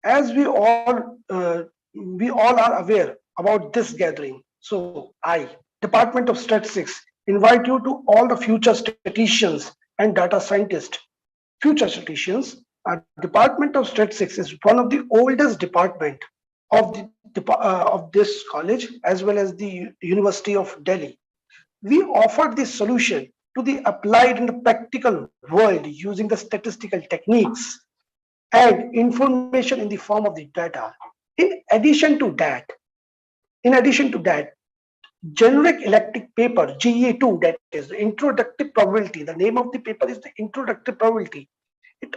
As we all are aware about this gathering, so I, Department of Statistics, invite you to all the future statisticians and data scientists. Future statisticians, Department of Statistics is one of the oldest department of of this college as well as the University of Delhi. We offered this solution to the applied and the practical world using the statistical techniques and information in the form of the data. In addition to that, generic elective paper GE2, that is the Introductive Probability. The name of the paper is the Introductive Probability. It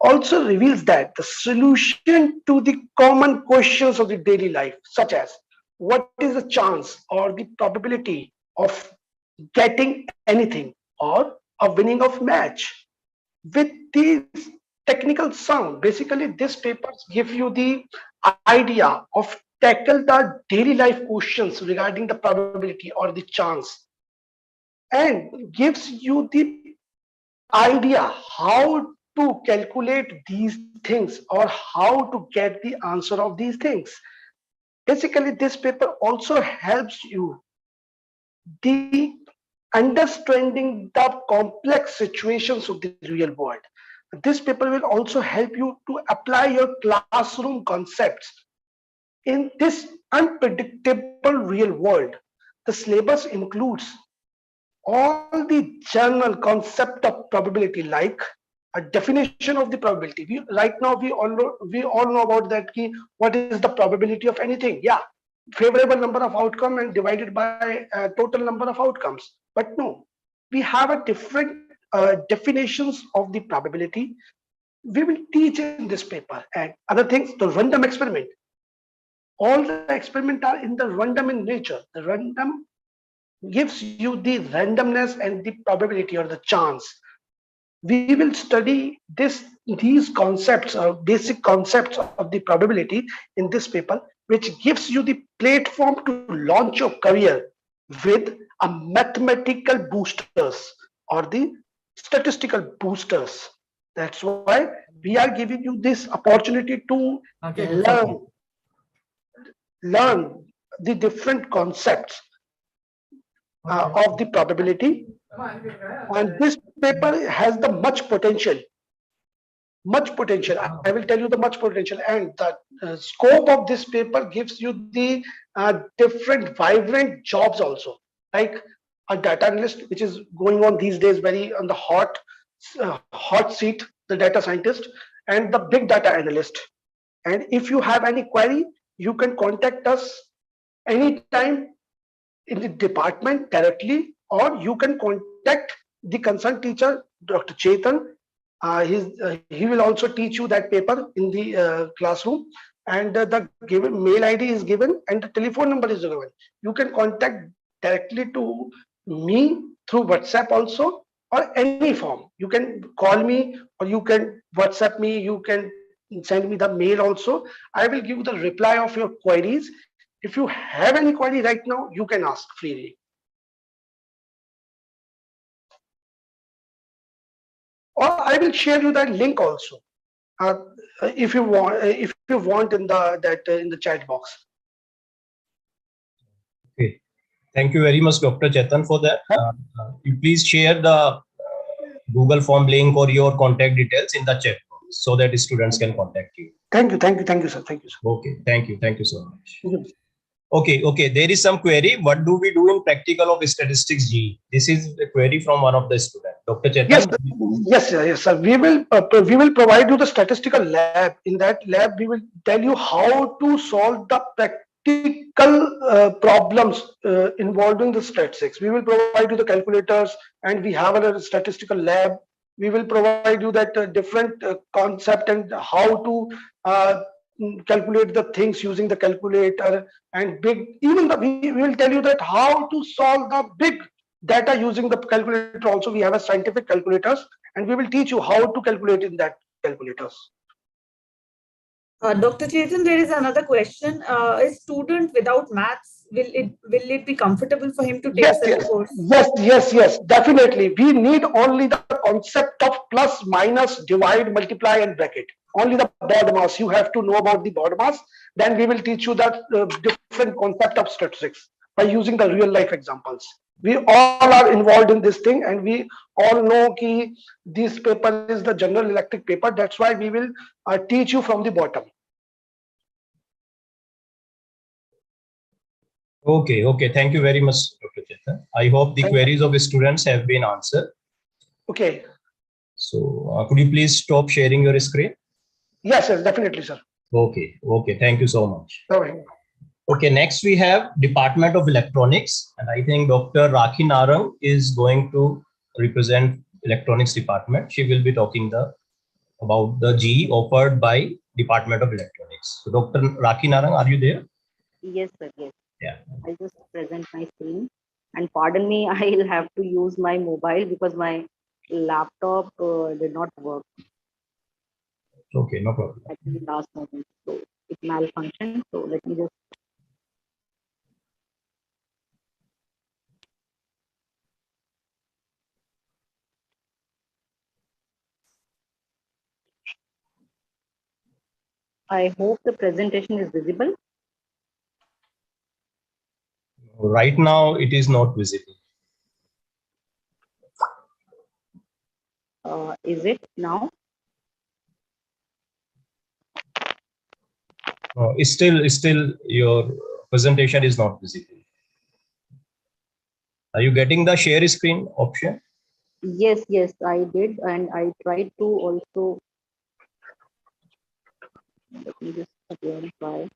also reveals that the solution to the common questions of the daily life, such as what is the chance or the probability of getting anything or a winning of match, with these technical sound. Basically, this papers give you the idea of tackle the daily life questions regarding the probability or the chance, and gives you the idea how to calculate these things or how to get the answer of these things. Basically, this paper also helps you the understanding the complex situations of the real world. This paper will also help you to apply your classroom concepts in this unpredictable real world. The syllabus includes all the general concept of probability, like a definition of the probability. Right now we all know about that key. What is the probability of anything? Yeah, favorable number of outcome and divided by total number of outcomes. But no, we have a different definitions of the probability. We will teach in this paper, and other things. The random experiment. All the experiment are in the random in nature. The random gives you the randomness and the probability or the chance. We will study these concepts or basic concepts of the probability in this paper, which gives you the platform to launch your career with a mathematical boosters or the statistical boosters. That's why we are giving you this opportunity to learn the different concepts of the probability. And this paper has the much potential. Much potential. I will tell you the much potential, and the scope of this paper gives you the different vibrant jobs also, like a data analyst, which is going on these days, very on the hot seat, the data scientist, and the big data analyst. And if you have any query, you can contact us anytime in the department directly, or you can contact the concerned teacher, Dr. Chetan. He will also teach you that paper in the classroom, and the given mail ID is given and the telephone number is given. You can contact directly to me through WhatsApp also, or any form. You can call me, or you can WhatsApp me, you can send me the mail also. I will give the reply of your queries. If you have any query right now, you can ask freely. Or I will share you that link also, if you want. If you want in the chat box. Okay, thank you very much, Dr. Chetan, for that. You please share the Google form link or your contact details in the chat box so that students can contact you. Thank you, sir. Thank you, sir. Okay, thank you so much. Okay, there is some query. What do we do in practical of statistics G? This is a query from one of the students. Dr. Chetan? Yes, sir. We will provide you the statistical lab. In that lab, we will tell you how to solve the practical problems involving the statistics. We will provide you the calculators, and we have a statistical lab. We will provide you that different concept and how to calculate the things using the calculator, and we will tell you that how to solve the big data using the calculator. Also, we have a scientific calculators, and we will teach you how to calculate in that calculators. Dr. Chetan, there is another question. A student without maths, will it be comfortable for him to take such a course? Yes, definitely. We need only the concept of plus, minus, divide, multiply, and bracket. Only the BODMAS. You have to know about the BODMAS. Then we will teach you that different concept of statistics by using the real life examples. We all are involved in this thing, and we all know that this paper is the general elective paper. That's why we will teach you from the bottom. Okay. Thank you very much, Dr. Chetan. I hope the queries of the students have been answered. Okay. So, could you please stop sharing your screen? Yes, definitely, sir. Okay. Thank you so much. Okay. Okay, next we have Department of Electronics, and I think Dr. Rakhi Narang is going to represent Electronics Department. She will be talking about the G offered by Department of Electronics. So, Dr. Rakhi Narang, are you there? Yes, sir. Yes. Yeah. I'll just present my screen. And pardon me, I'll have to use my mobile because my laptop did not work. Okay, no problem. At the last moment. So it malfunctioned. So let me just. I hope the presentation is visible. Right now, it is not visible. Is it now? Still, your presentation is not visible. Are you getting the share screen option? Yes, I did. And I tried to also. Let me just again try.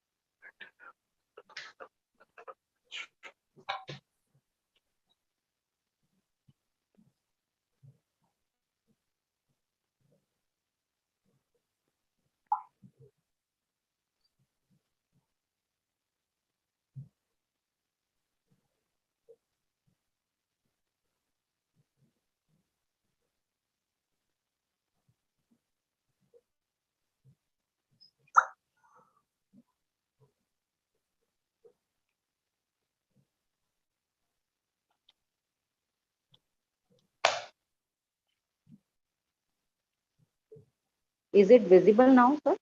Is it visible now, sir?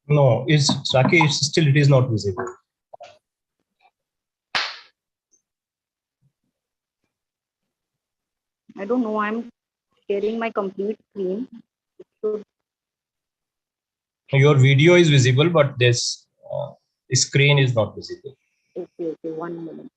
No, it's Saki, still it is not visible. I don't know. I'm sharing my complete screen. So, Your video is visible, but this screen is not visible. okay, 1 minute.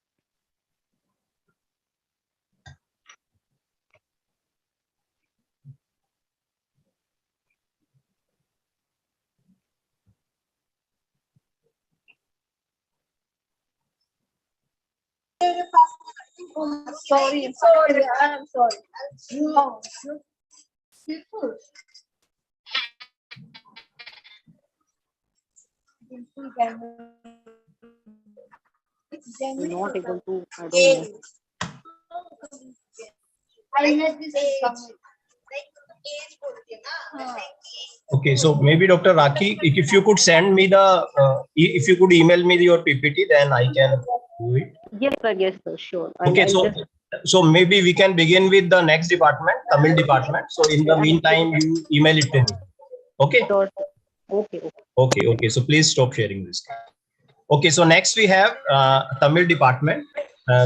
Sorry, I'm sorry. No. I'm not able to, I don't know. Okay, so maybe Dr. Raki, if you could send me the, if you could email me your PPT, then I can do it. Yes, sir, sure. Okay, I'll so just, maybe we can begin with the next department, Tamil department. So in the meantime, you email it to me. Okay. sure, sir. Okay. Okay. So please stop sharing this. Okay, so next we have Tamil department.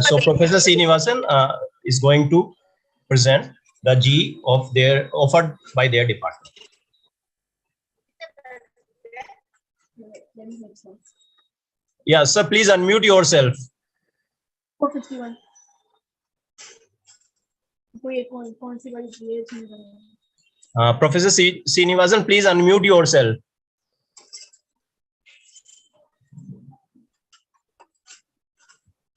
So Professor Srinivasan is going to present the G of their offered by their department. Yeah, sir, please unmute yourself. 451. Professor Srinivasan, please unmute yourself.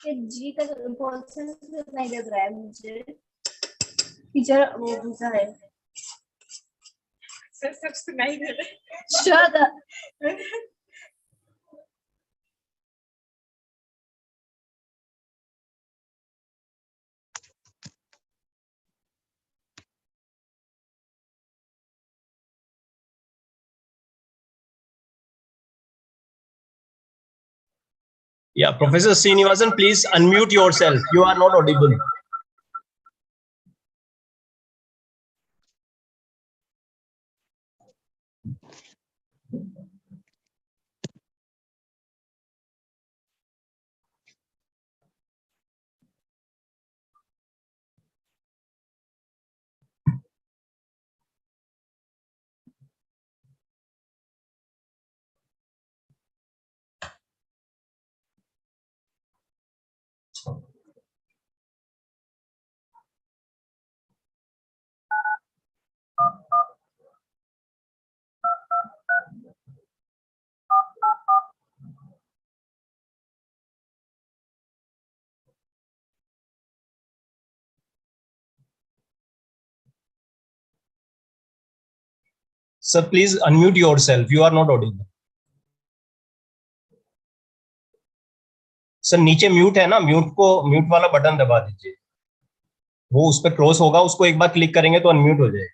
जी का process नहीं लग रहा है मुझे teacher वो पूछा है sir सुनाई दे रहा shut up Yeah, Professor Srinivasan, please unmute yourself. You are not audible. Sir, please unmute yourself. You are not audible. Sir नीचे म्यूट है ना, म्यूट वाला बटन दबा दीजिए, वो उस पर क्रॉस होगा, उसको एक बार क्लिक करेंगे तो अनम्यूट हो जाएगा.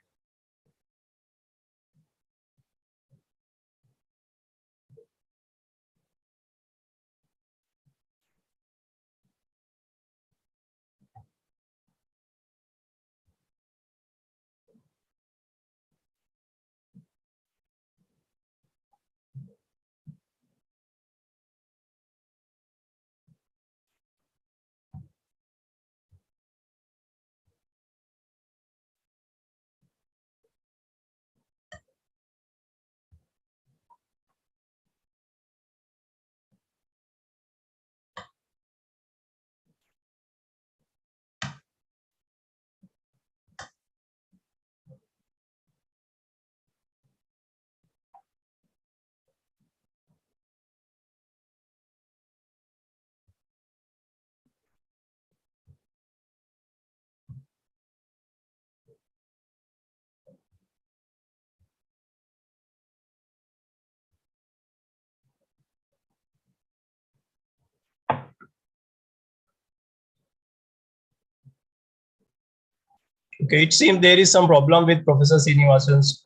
Okay, it seems there is some problem with Professor Srinivasan's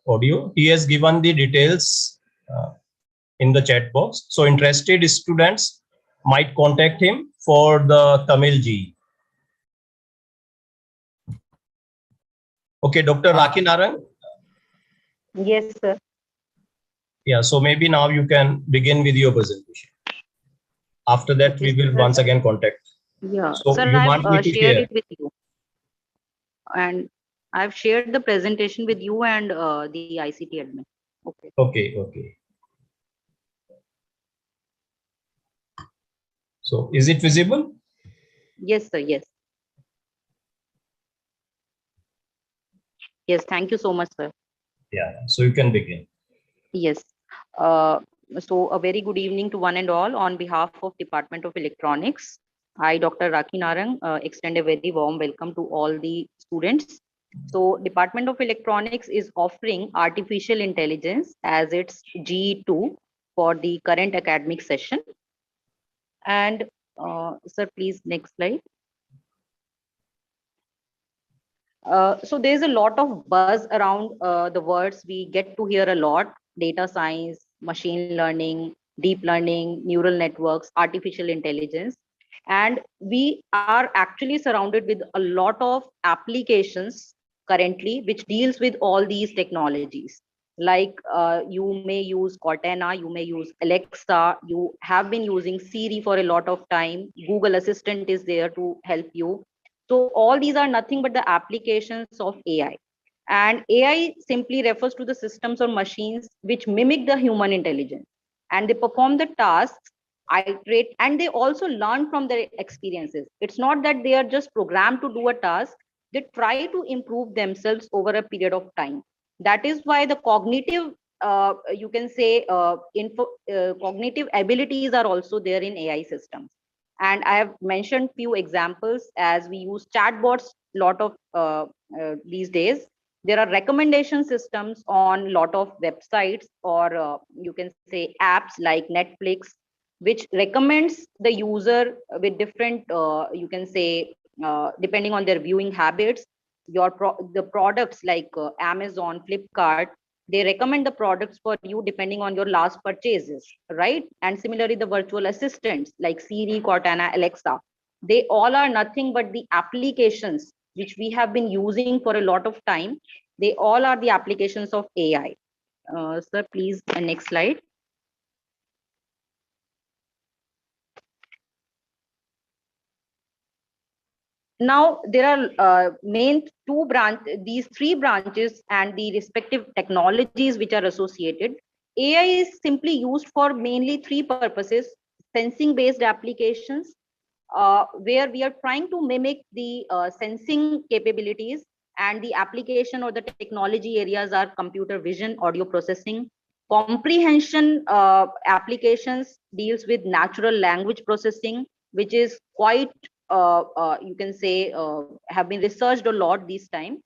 audio. He has given the details in the chat box. So interested students might contact him for the Tamil G. Okay, Dr. Raki Narang, Yes, sir. Yeah, so maybe now you can begin with your presentation. After that, Okay, we will sir. once again contact. Yeah, So sir, you want me I've to shared share? it with you, and I've shared the presentation with you and the ICT admin. Okay. Okay. So is it visible? Yes, sir. Yes. Yes. Thank you so much, sir. Yeah, so you can begin. Yes. So a very good evening to one and all. On behalf of Department of Electronics, I, Dr. Rakhi Narang, extend a very warm welcome to all the students. So Department of Electronics is offering artificial intelligence as its GE2 for the current academic session. And sir, please next slide. So there's a lot of buzz around the words we get to hear a lot: data science, machine learning, deep learning, neural networks, artificial intelligence. And we are actually surrounded with a lot of applications currently which deals with all these technologies. Like you may use Cortana, you may use Alexa, you have been using Siri for a lot of time. Google Assistant is there to help you. So all these are nothing but the applications of AI. And AI simply refers to the systems or machines which mimic the human intelligence. And they perform the tasks, iterate, and they also learn from their experiences. It's not that they are just programmed to do a task, they try to improve themselves over a period of time. That is why the cognitive, you can say, cognitive abilities are also there in AI systems. And I have mentioned few examples as we use chatbots a lot of these days. There are recommendation systems on lot of websites, or you can say apps like Netflix, which recommends the user with different, you can say, depending on their viewing habits, the products like Amazon, Flipkart, they recommend the products for you depending on your last purchases, right? And similarly, the virtual assistants like Siri, Cortana, Alexa, they all are nothing but the applications which we have been using for a lot of time. They all are the applications of AI. Sir, please, next slide. Now there are these three branches and the respective technologies which are associated. AI is simply used for mainly three purposes: sensing based applications, where we are trying to mimic the sensing capabilities, and the application or the technology areas are computer vision, audio processing. Comprehension applications deals with natural language processing, which is quite you can say have been researched a lot this time.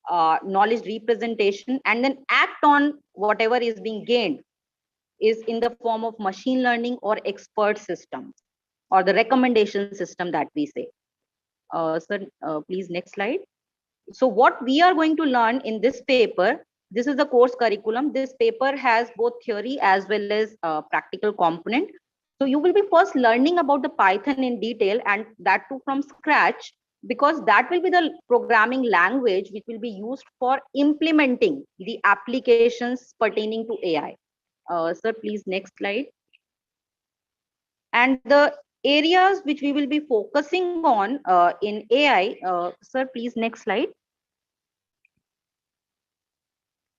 Knowledge representation, and then act on whatever is being gained is in the form of machine learning or expert systems, or the recommendation system that we say. Sir, please next slide. So what we are going to learn in this paper, this is the course curriculum. This paper has both theory as well as practical component. So you will be first learning about the Python in detail, and that too from scratch, because that will be the programming language which will be used for implementing the applications pertaining to AI. Sir, please next slide. And the areas which we will be focusing on in AI, sir, please next slide.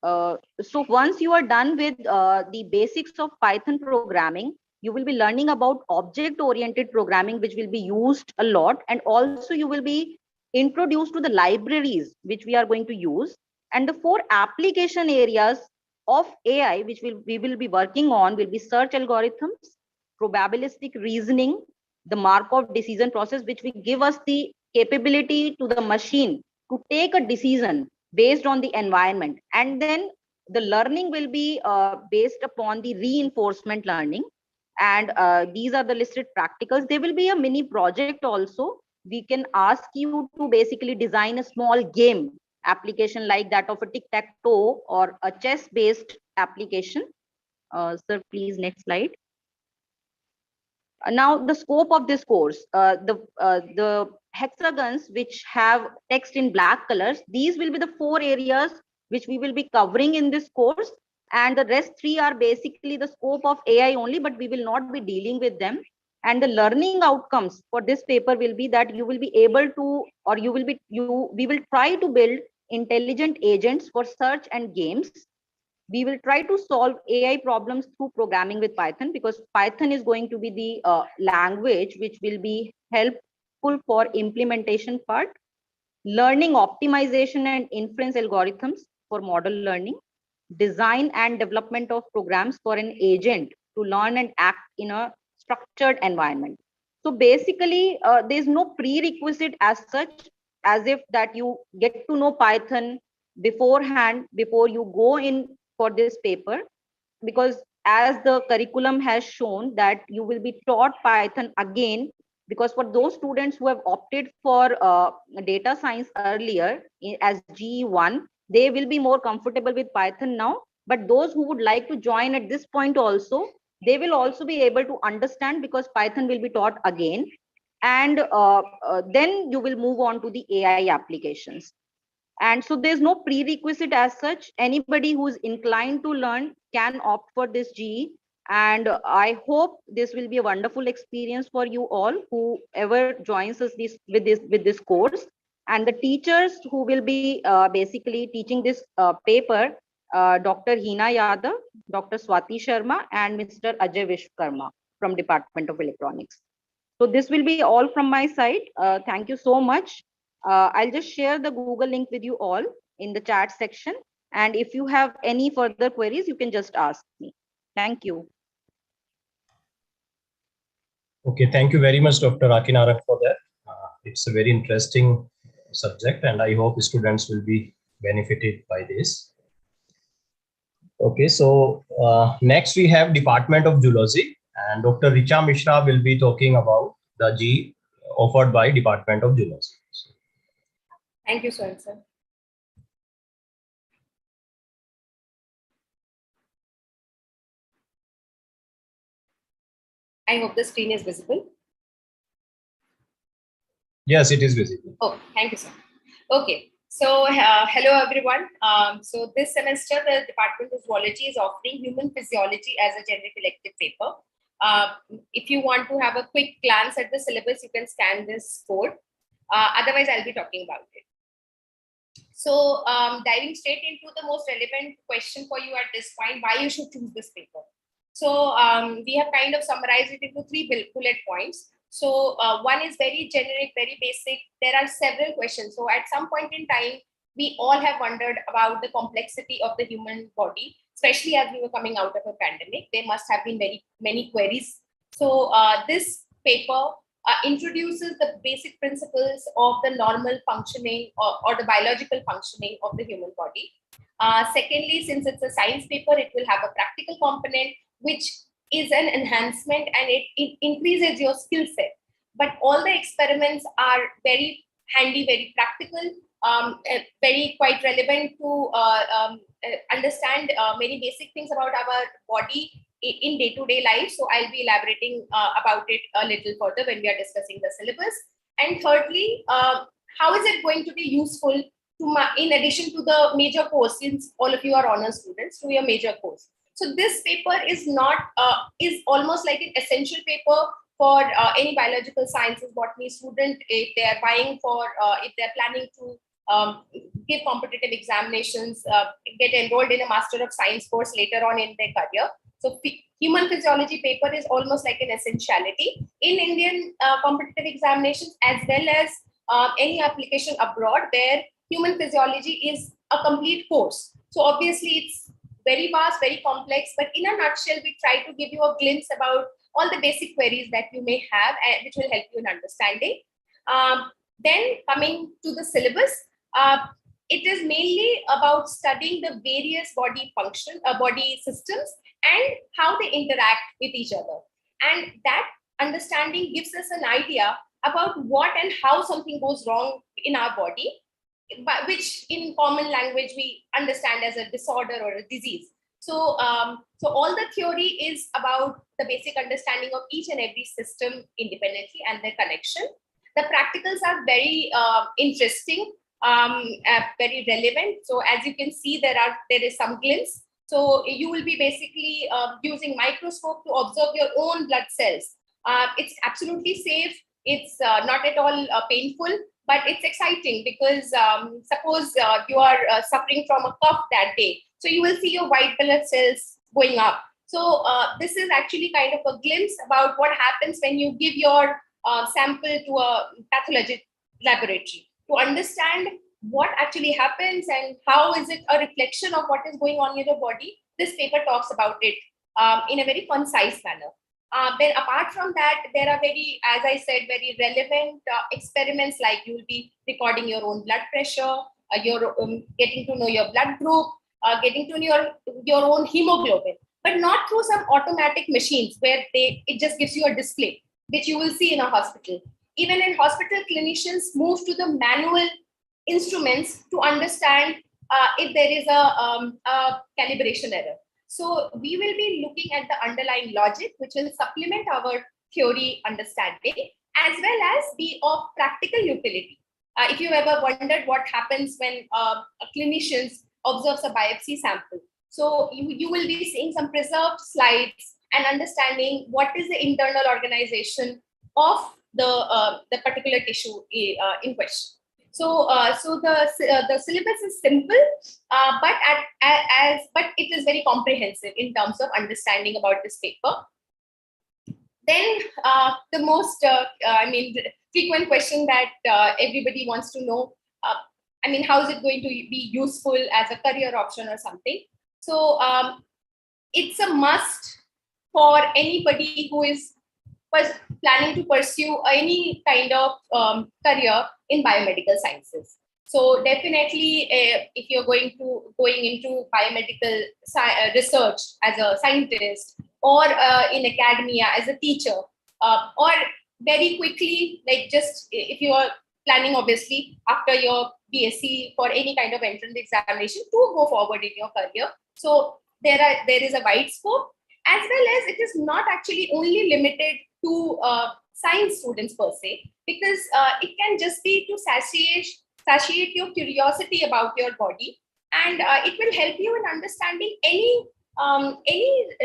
So once you are done with the basics of Python programming, you will be learning about object-oriented programming, which will be used a lot, and also you will be introduced to the libraries which we are going to use, and the four application areas of AI which we will be working on will be search algorithms, probabilistic reasoning, the Markov decision process, which will give us the capability to the machine to take a decision based on the environment. And then the learning will be based upon the reinforcement learning. And these are the listed practicals. There will be a mini project also. We can ask you to basically design a small game application like that of a tic-tac-toe or a chess-based application. Sir, please next slide. Now the scope of this course, the hexagons which have text in black colors, these will be the four areas which we will be covering in this course. And the rest 3 are basically the scope of AI only, but we will not be dealing with them. And the learning outcomes for this paper will be that you will be able to, or we will try to build intelligent agents for search and games. We will try to solve AI problems through programming with Python, because Python is going to be the language which will be helpful for implementation part. Learning optimization and inference algorithms for model learning. Design and development of programs for an agent to learn and act in a structured environment. So basically, there's no prerequisite as such, as if that you get to know Python beforehand before you go in for this paper, because as the curriculum has shown that you will be taught Python again, because for those students who have opted for data science earlier as GE1, they will be more comfortable with Python now. But those who would like to join at this point also, they will also be able to understand, because Python will be taught again. And then you will move on to the AI applications. And so there's no prerequisite as such. Anybody who's inclined to learn can opt for this GE. And I hope this will be a wonderful experience for you all, whoever joins us with this course. And the teachers who will be basically teaching this paper, Dr. Hina Yadav, Dr. Swati Sharma, and Mr. Ajay Vishwakarma from Department of Electronics. So this will be all from my side. Thank you so much. I'll just share the Google link with you all in the chat section. And if you have any further queries, you can just ask me. Thank you. Okay, thank you very much, Dr. Akinara, for that. It's a very interesting subject, and I hope students will be benefited by this. Okay, so next we have Department of Zoology, and Dr. Richa Mishra will be talking about the G offered by Department of Zoology. Thank you, sir. I hope the screen is visible. Yes, it is visible. Oh, thank you, sir. Okay, so hello everyone. So this semester, the Department of Zoology is offering human physiology as a generic elective paper. If you want to have a quick glance at the syllabus, you can scan this code. Otherwise, I'll be talking about it. So diving straight into the most relevant question for you at this point, why you should choose this paper. So we have kind of summarized it into 3 bullet points. So one is very generic, very basic. There are several questions. So at some point in time, we all have wondered about the complexity of the human body, especially as we were coming out of a pandemic. There must have been many queries. So this paper introduces the basic principles of the normal functioning or the biological functioning of the human body. Secondly, since it's a science paper, it will have a practical component, which is an enhancement, and it increases your skill set. But all the experiments are very handy, very practical, very quite relevant to understand many basic things about our body in day-to-day life. So I'll be elaborating about it a little further when we are discussing the syllabus. And thirdly, how is it going to be useful to in addition to the major course, since all of you are honors students, to your major course. So this paper is is almost like an essential paper for any biological sciences botany student if they are buying for if they are planning to give competitive examinations, get enrolled in a Master of Science course later on in their career. So human physiology paper is almost like an essentiality in Indian competitive examinations, as well as any application abroad where human physiology is a complete course. So obviously it's very vast, very complex, but in a nutshell, we try to give you a glimpse about all the basic queries that you may have, which will help you in understanding. Then coming to the syllabus, it is mainly about studying the various body systems and how they interact with each other. And that understanding gives us an idea about what and how something goes wrong in our body, which in common language we understand as a disorder or a disease. So, so all the theory is about the basic understanding of each and every system independently and their connection. The practicals are very interesting. very relevant. So as you can see, there is some glimpse. So you will be basically using microscope to observe your own blood cells. It's absolutely safe. It's not at all painful, but it's exciting because suppose you are suffering from a cough that day. So you will see your white blood cells going up. So this is actually kind of a glimpse about what happens when you give your sample to a pathology laboratory to understand what actually happens and how is it a reflection of what is going on in your body. This paper talks about it in a very concise manner. Then apart from that, there are very, as I said, very relevant experiments, like you will be recording your own blood pressure, you're getting to know your blood group, getting to know your own hemoglobin, but not through some automatic machines where it just gives you a display, which you will see in a hospital. Even in hospital, clinicians move to the manual instruments to understand if there is a calibration error. So we will be looking at the underlying logic, which will supplement our theory understanding, as well as be of practical utility. If you ever wondered what happens when a clinician observes a biopsy sample, so you will be seeing some preserved slides and understanding what is the internal organization of the particular tissue in question. So the syllabus is simple, but it is very comprehensive in terms of understanding about this paper. Then the most frequent question that everybody wants to know, how is it going to be useful as a career option or something? So it's a must for anybody who is planning to pursue any kind of career in biomedical sciences. So definitely, if you're going into biomedical research as a scientist, or in academia as a teacher, or very quickly, like just if you are planning, obviously, after your BSc for any kind of entrance examination to go forward in your career. So there is a wide scope, as well as it is not actually only limited to science students per se, because it can just be to satiate your curiosity about your body, and it will help you in understanding any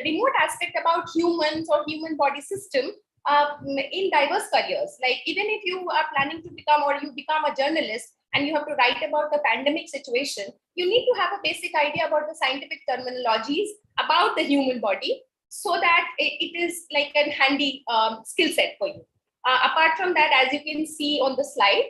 remote aspect about humans or human body system in diverse careers. Like even if you are planning to become a journalist and you have to write about the pandemic situation, you need to have a basic idea about the scientific terminologies about the human body, so that it is like a handy skill set for you. Apart from that, as you can see on the slide,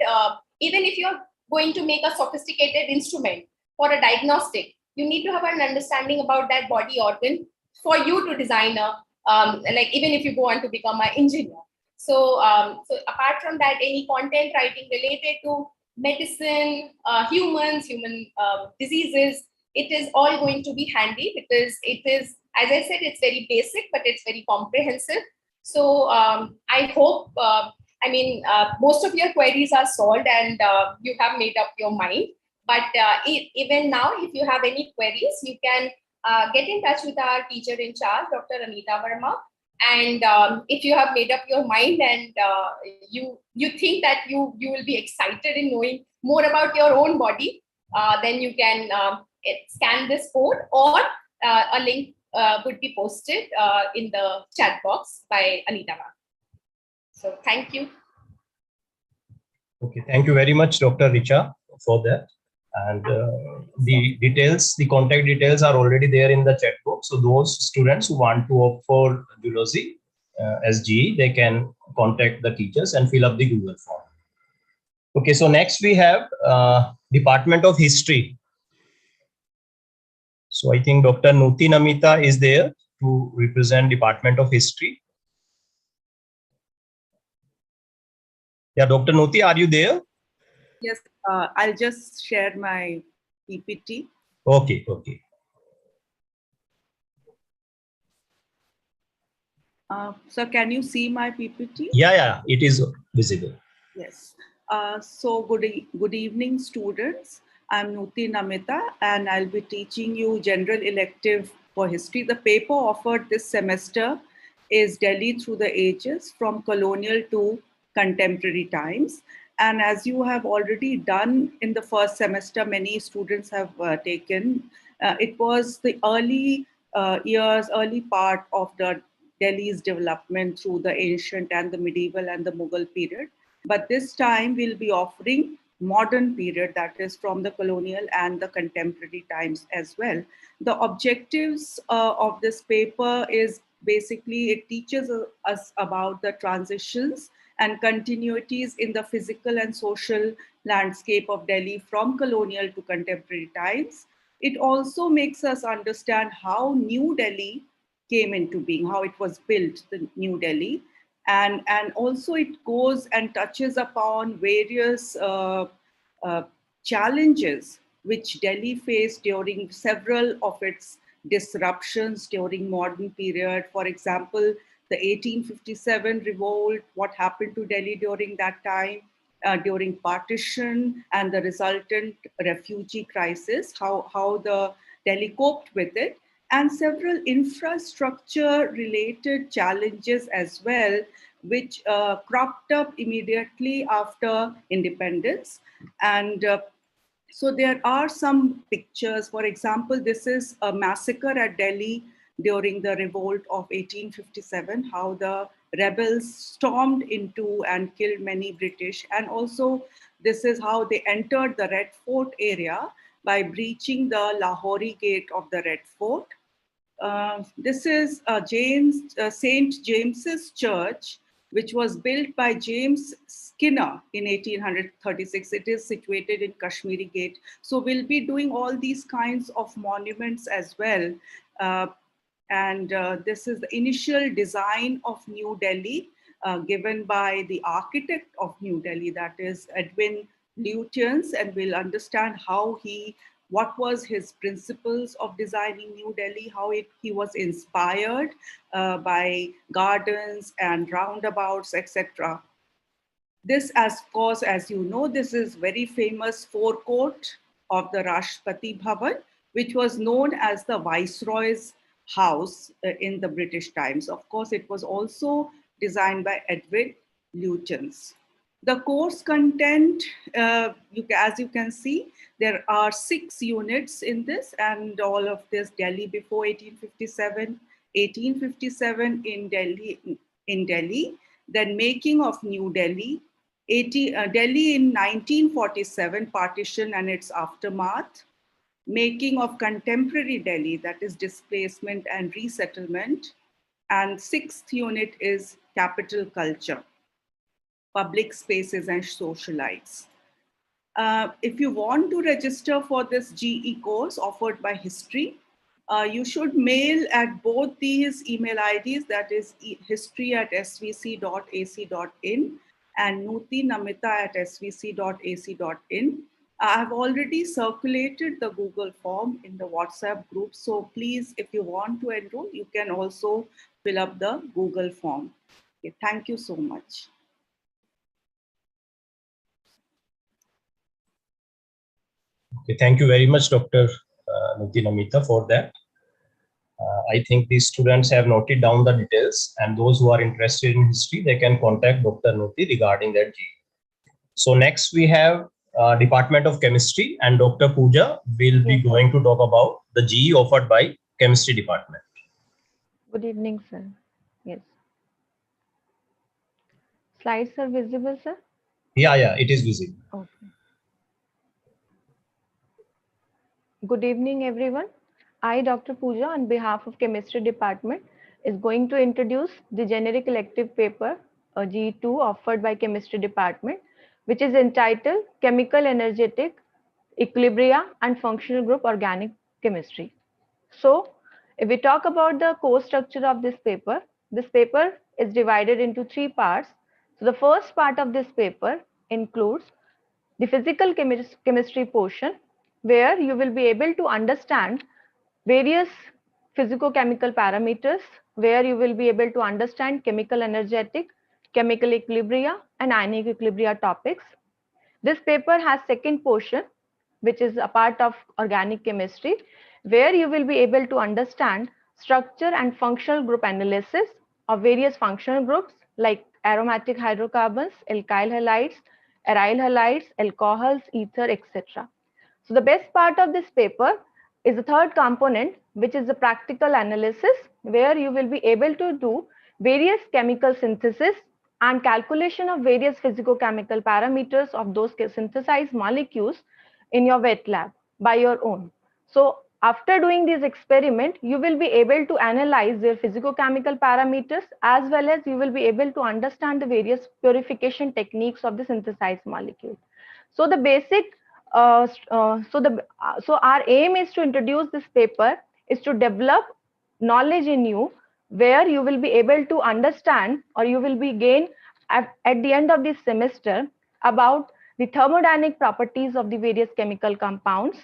even if you're going to make a sophisticated instrument for a diagnostic, you need to have an understanding about that body organ for you to design like even if you go on to become an engineer. So apart from that, any content writing related to medicine, human diseases, it is all going to be handy, because it is, as I said, it's very basic, but it's very comprehensive. So I hope, most of your queries are solved and you have made up your mind. But even now, if you have any queries, you can get in touch with our teacher in charge, Dr. Anita Verma. And if you have made up your mind and you think that you will be excited in knowing more about your own body, then you can scan this code, or a link would be posted in the chat box by Anita. So thank you. Okay, thank you very much, Dr. Richa, for that. And the contact details are already there in the chat box. So those students who want to opt for Zoology as GE, they can contact the teachers and fill up the Google form. Okay, so next we have Department of History. So I think Dr. Nuti Namita is there to represent Department of History. Yeah, Dr. Nuti, are you there? Yes, I'll just share my PPT. Okay, okay. So can you see my PPT? Yeah, it is visible. Yes. So good evening, students. I'm Nuti Namita, and I'll be teaching you general elective for history. The paper offered this semester is Delhi through the ages, from colonial to contemporary times. And as you have already done in the first semester, many students have taken, it was the early early part of the Delhi's development through the ancient and the medieval and the Mughal period. But this time we'll be offering modern period, that is from the colonial and the contemporary times as well. The objectives of this paper is basically it teaches us about the transitions and continuities in the physical and social landscape of Delhi from colonial to contemporary times. It also makes us understand how New Delhi came into being, how it was built, the New Delhi. And also it goes and touches upon various challenges which Delhi faced during several of its disruptions during modern period. For example, the 1857 revolt, what happened to Delhi during that time, during partition and the resultant refugee crisis, how the Delhi coped with it, and several infrastructure related challenges as well, which cropped up immediately after independence. And so there are some pictures. For example, this is a massacre at Delhi during the revolt of 1857, how the rebels stormed into and killed many British. And also this is how they entered the Red Fort area by breaching the Lahori gate of the Red Fort. This is St. James's Church, which was built by James Skinner in 1836. It is situated in Kashmiri Gate. So we'll be doing all these kinds of monuments as well. This is the initial design of New Delhi given by the architect of New Delhi, that is Edwin Lutyens, and we'll understand how what was his principles of designing New Delhi, how he was inspired by gardens and roundabouts, etc. This, of course, as you know, this is very famous forecourt of the Rashtrapati Bhavan, which was known as the Viceroy's house in the British times. Of course, it was also designed by Edwin Lutyens. The course content, as you can see, there are 6 units in this, and all of this Delhi before 1857, 1857 in Delhi, then making of New Delhi, Delhi in 1947, partition and its aftermath, making of contemporary Delhi, that is displacement and resettlement, and 6th unit is capital culture, public spaces and socialites. If you want to register for this GE course offered by History, you should mail at both these email IDs, that is history@svc.ac.in and nutinamita@svc.ac.in. I have already circulated the Google form in the WhatsApp group. So please, if you want to enroll, you can also fill up the Google form. Okay, thank you so much. Okay, thank you very much, Dr. Nutinamita, for that. I think these students have noted down the details, and those who are interested in history, they can contact Dr. Nuti regarding that GE. So next we have Department of Chemistry, and Dr. Pooja will be going to talk about the GE offered by Chemistry Department. Good evening, sir. Yes. Slides are visible, sir? Yeah, it is visible. Okay. Good evening, everyone. I, Dr. Pooja, on behalf of Chemistry Department, is going to introduce the generic elective paper, GE2, offered by Chemistry Department, which is entitled Chemical Energetic Equilibria and Functional Group Organic Chemistry. So, if we talk about the course structure of this paper is divided into 3 parts. So, the first part of this paper includes the physical chemistry portion, where you will be able to understand various physicochemical parameters, where you will be able to understand chemical energetic, chemical equilibria, and ionic equilibria topics. This paper has second portion, which is a part of organic chemistry, where you will be able to understand structure and functional group analysis of various functional groups like aromatic hydrocarbons, alkyl halides, aryl halides, alcohols, ether, etc. So the best part of this paper is the third component, which is the practical analysis, where you will be able to do various chemical synthesis and calculation of various physicochemical parameters of those synthesized molecules in your wet lab by your own. So after doing this experiment, you will be able to analyze their physicochemical parameters, as well as you will be able to understand the various purification techniques of the synthesized molecule. So the basic, so our aim is to introduce this paper, is to develop knowledge in you, where you will be able to understand, or you will be gain at the end of this semester about the thermodynamic properties of the various chemical compounds.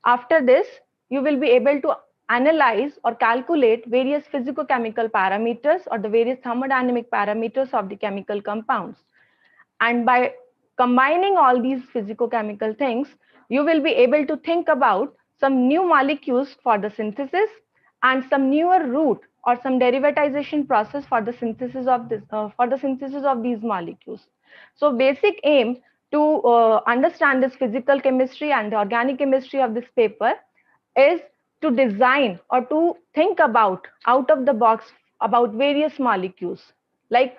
After this, you will be able to analyze or calculate various physicochemical parameters or the various thermodynamic parameters of the chemical compounds. And by combining all these physicochemical things, you will be able to think about some new molecules for the synthesis and some newer route or some derivatization process for the synthesis of this these molecules. So basic aim to understand this physical chemistry and the organic chemistry of this paper is to design or to think about out of the box about various molecules, like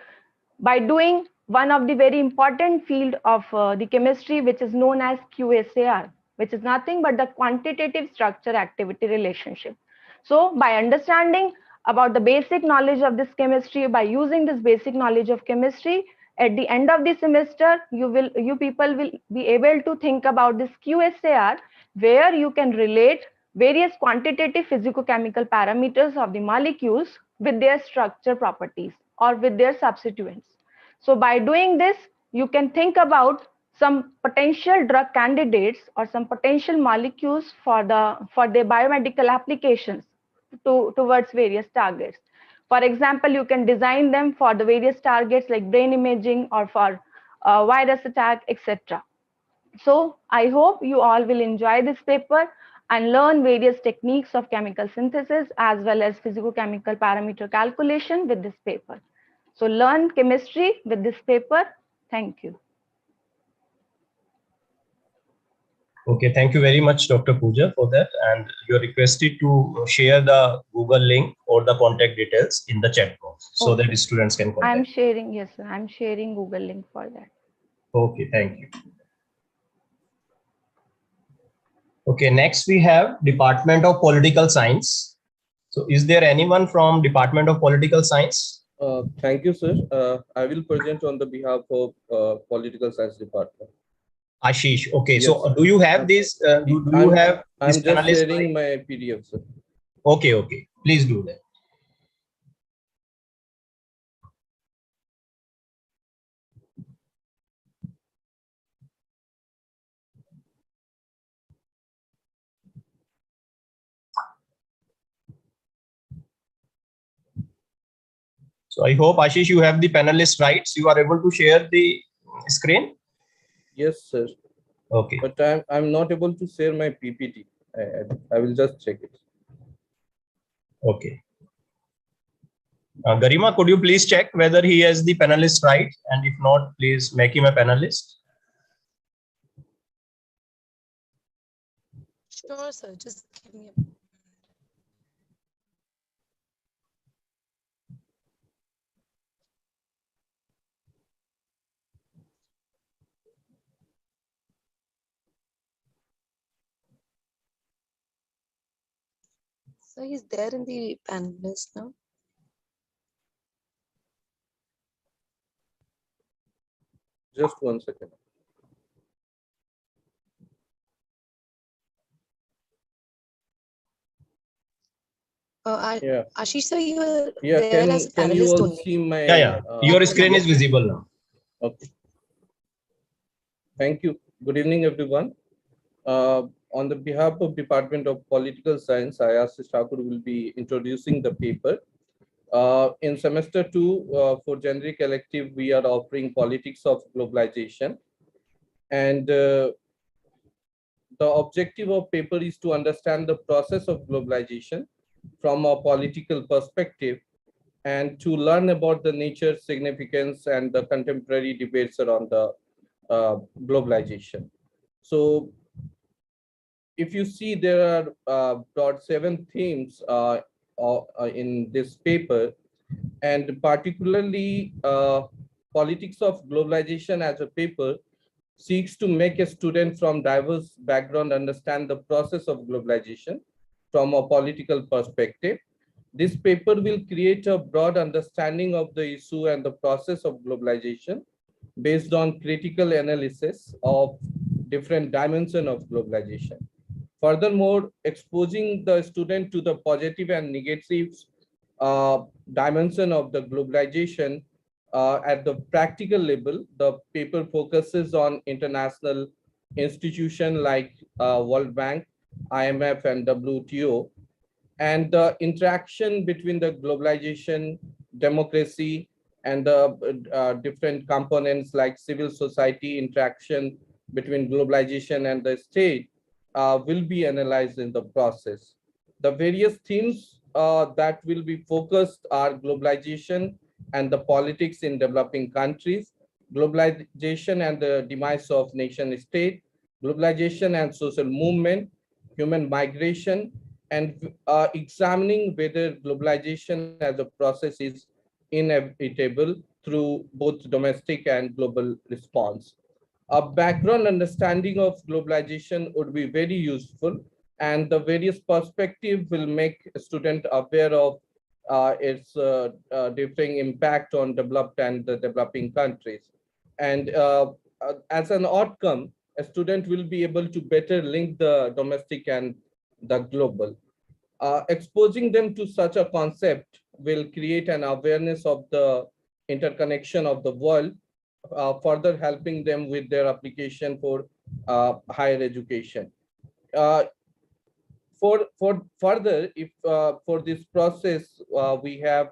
by doing one of the very important field of the chemistry, which is known as QSAR, which is nothing but the quantitative structure activity relationship. So by understanding about the basic knowledge of this chemistry, by using this basic knowledge of chemistry, at the end of the semester, you people will be able to think about this QSAR, where you can relate various quantitative physicochemical parameters of the molecules with their structure properties or with their substituents. So by doing this, you can think about some potential drug candidates or some potential molecules for their biomedical applications towards various targets. For example, you can design them for the various targets like brain imaging or for virus attack, etc. So I hope you all will enjoy this paper and learn various techniques of chemical synthesis as well as physicochemical parameter calculation with this paper. So learn chemistry with this paper. Thank you. Okay, thank you very much, Dr. Pooja, for that. And you're requested to share the Google link or the contact details in the chat box so that the students can contact. I'm sharing, yes, sir. I'm sharing Google link for that. Okay, thank you. Okay, next we have Department of Political Science. So is there anyone from Department of Political Science? Thank you, sir. I will present on the behalf of Political Science Department. Ashish. Okay, Yes, so sir. do you have this? I'm just sharing my PDF, sir. Okay, okay. Please do that. So I hope, Ashish, you have the panelist rights. You are able to share the screen? Yes, sir. Okay. But I'm not able to share my PPT. I will just check it. Okay. Garima, could you please check whether he has the panelist right? And if not, please make him a panelist. Sure, sir. Just give me a minute. So he's there in the panelist now. Just 1 second. Yeah. Ashish, sir, you are Yeah, there as can you analyst all only. see my? Yeah. Your screen is visible now. Okay. Thank you. Good evening, everyone. On the behalf of Department of Political Science, I, Ashish Thakur, will be introducing the paper. In semester 2, for generic elective, we are offering politics of globalization. And the objective of paper is to understand the process of globalization from a political perspective and to learn about the nature, significance, and the contemporary debates around the globalization. So if you see, there are broad 7 themes in this paper, and particularly politics of globalization as a paper seeks to make a student from diverse background understand the process of globalization from a political perspective. This paper will create a broad understanding of the issue and the process of globalization based on critical analysis of different dimensions of globalization. Furthermore, exposing the student to the positive and negative dimension of the globalization at the practical level, the paper focuses on international institutions like World Bank, IMF, and WTO, and the interaction between the globalization, democracy, and the different components like civil society interaction between globalization and the state will be analyzed in the process. The various themes that will be focused are globalization and the politics in developing countries, globalization and the demise of nation state, globalization and social movement, human migration, and examining whether globalization as a process is inevitable through both domestic and global response. A background understanding of globalization would be very useful, and the various perspectives will make a student aware of its differing impact on developed and the developing countries. And as an outcome, a student will be able to better link the domestic and the global. Exposing them to such a concept will create an awareness of the interconnection of the world, further helping them with their application for higher education. For further, if for this process we have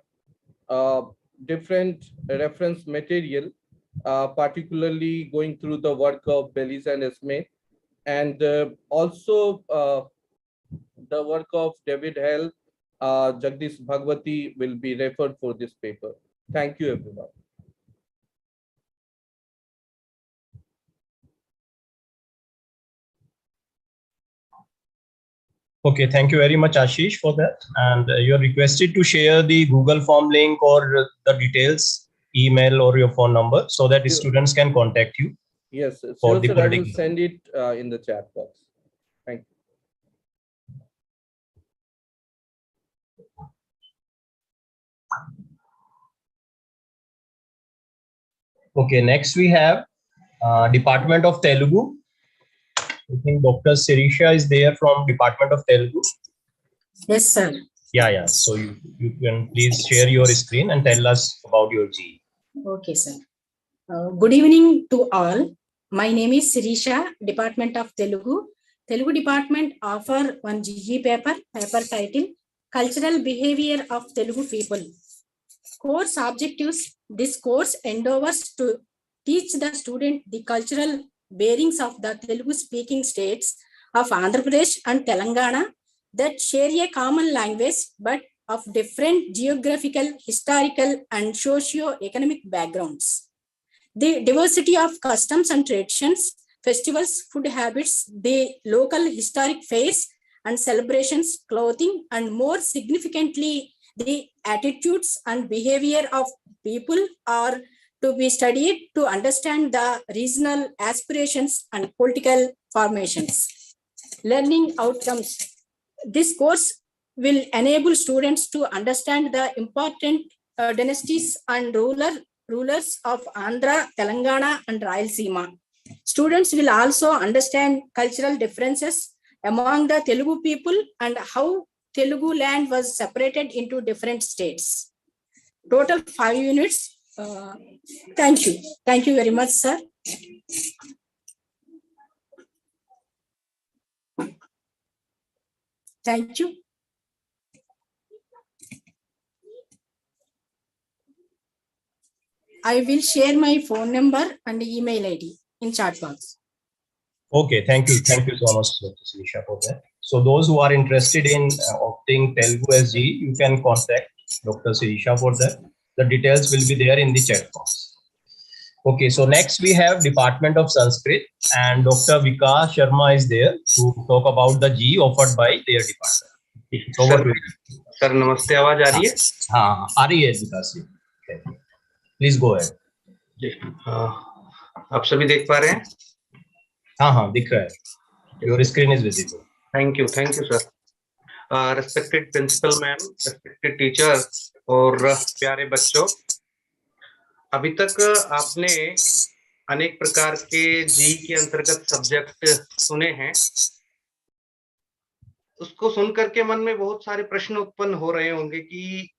different reference material, particularly going through the work of Bellis and Smith, and also the work of David Hell, Jagdish Bhagwati will be referred for this paper. Thank you, everyone. Okay, thank you very much, Ashish, for that. And you're requested to share the Google form link or the details, email or your phone number, so that the students can contact you. Yes, for sure, the sir, I will political. send it in the chat box. Thank you. Okay, next we have Department of Telugu. I think Dr. Sirisha is there from Department of Telugu. Yes, sir. Yeah. So you can please share your screen and tell us about your GE. Okay, sir. Good evening to all. My name is Sirisha, Department of Telugu. Telugu Department offer one GE paper title, Cultural Behavior of Telugu People. Course objectives: this course endeavors to teach the student the cultural bearings of the Telugu speaking states of Andhra Pradesh and Telangana that share a common language but of different geographical, historical, and socio-economic backgrounds. The diversity of customs and traditions, festivals, food habits, the local historic fairs and celebrations, clothing, and more significantly, the attitudes and behavior of people are to be studied to understand the regional aspirations and political formations. Learning outcomes. This course will enable students to understand the important dynasties and rulers of Andhra, Telangana, and Rayalaseema. Students will also understand cultural differences among the Telugu people and how Telugu land was separated into different states. Total 5 units. Thank you. Thank you very much, sir. Thank you. I will share my phone number and email ID in chat box. Okay, thank you. Thank you so much, Dr. Sirisha, for that. So those who are interested in opting Telugu as GE, you can contact Dr. Sirisha for that. The details will be there in the chat box. Okay, so next we have Department of Sanskrit, and Dr. Vikas Sharma is there to talk about the G offered by their department. So over to you. Sir नमस्ते, आवाज आ रही है? हाँ, आ रही है विकास जी. Please go ahead. आप सभी देख पा रहे हैं? हाँ, दिख रहा है. Your screen is visible. Thank you sir. Respected principal ma'am, respected teacher और प्यारे बच्चों, अभी तक आपने अनेक प्रकार के जी के अंतर्गत सब्जेक्ट सुने हैं. उसको सुन करके मन में बहुत सारे प्रश्न उत्पन्न हो रहे होंगे कि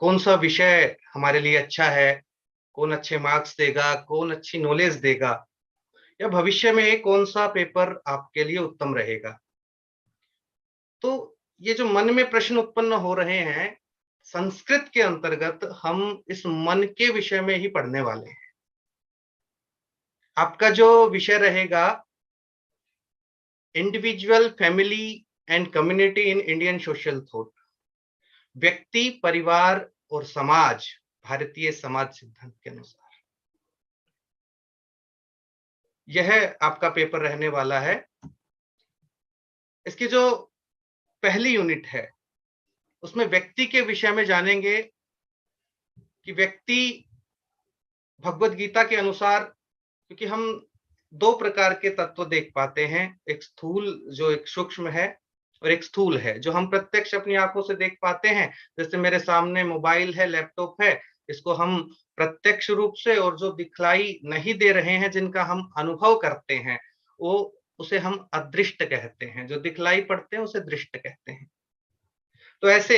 कौन सा विषय हमारे लिए अच्छा है, कौन अच्छे मार्क्स देगा, कौन अच्छी नॉलेज देगा, या भविष्य में कौन सा पेपर आपके लिए उत्तम रहेगा. तो ये जो मन में प्रश्न उत्पन्न हो रहे हैं, संस्कृत के अंतर्गत हम इस मन के विषय में ही पढ़ने वाले हैं. आपका जो विषय रहेगा individual, family and community in Indian social thought, व्यक्ति, परिवार और समाज भारतीय समाज सिद्धांत के अनुसार, यह आपका पेपर रहने वाला है. इसकी जो पहली यूनिट है उसमें व्यक्ति के विषय में जानेंगे कि व्यक्ति भगवत गीता के अनुसार, क्योंकि हम दो प्रकार के तत्व देख पाते हैं, एक स्थूल जो एक सूक्ष्म है और एक स्थूल है जो हम प्रत्यक्ष अपनी आंखों से देख पाते हैं. जैसे मेरे सामने मोबाइल है, लैपटॉप है, इसको हम प्रत्यक्ष रूप से, और जो दिखलाई नहीं दे रहे हैं जिनका हम अनुभव करते हैं वो उसे हम अदृष्ट कहते हैं. जो दिखलाई पड़ते हैं उसे दृष्ट कहते हैं. तो ऐसे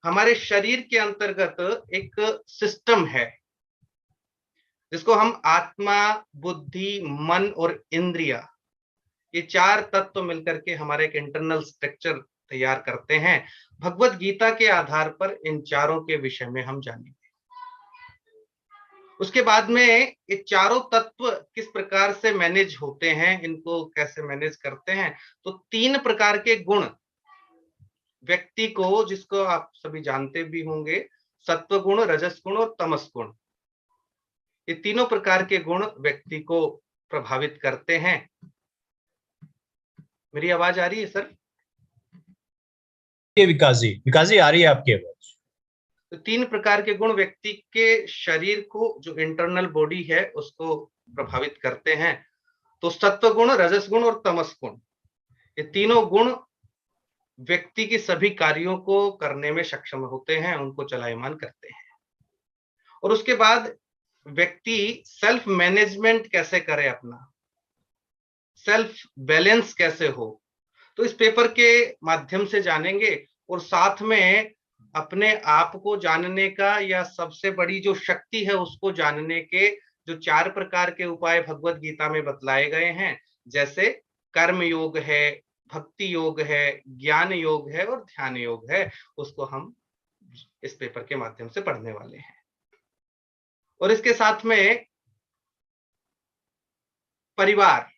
हमारे शरीर के अंतर्गत एक सिस्टम है जिसको हम आत्मा, बुद्धि, मन और इंद्रिया, ये चार तत्व मिलकर के हमारे एक इंटरनल स्ट्रक्चर तैयार करते हैं. भगवत गीता के आधार पर इन चारों के विषय में हम जानेंगे. उसके बाद में ये चारों तत्व किस प्रकार से मैनेज होते हैं, इनको कैसे मैनेज करते हैं. तो तीन प्रकार के गुण व्यक्ति को, जिसको आप सभी जानते भी होंगे, सत्व गुण, रजस गुण और तमस गुण, ये तीनों प्रकार के गुण व्यक्ति को प्रभावित करते हैं. मेरी आवाज आ रही है सर? विकास जी आ रही है आपकी आवाज. तो तीन प्रकार के गुण व्यक्ति के शरीर को, जो इंटरनल बॉडी है, उसको प्रभावित करते हैं. तो सत्व गुण, रजस गुण और तमस गुण, ये तीनों गुण व्यक्ति की सभी कार्यों को करने में सक्षम होते हैं, उनको चलायमान करते हैं. और उसके बाद व्यक्ति सेल्फ मैनेजमेंट कैसे करे, अपना सेल्फ बैलेंस कैसे हो, तो इस पेपर के माध्यम से जानेंगे. और साथ में अपने आप को जानने का, या सबसे बड़ी जो शक्ति है उसको जानने के जो चार प्रकार के उपाय भगवत गीता में बतलाए गए हैं, जैसे कर्म योग है, भक्ति योग है, ज्ञान योग है और ध्यान योग है, उसको हम इस पेपर के माध्यम से पढ़ने वाले हैं. और इसके साथ में परिवार,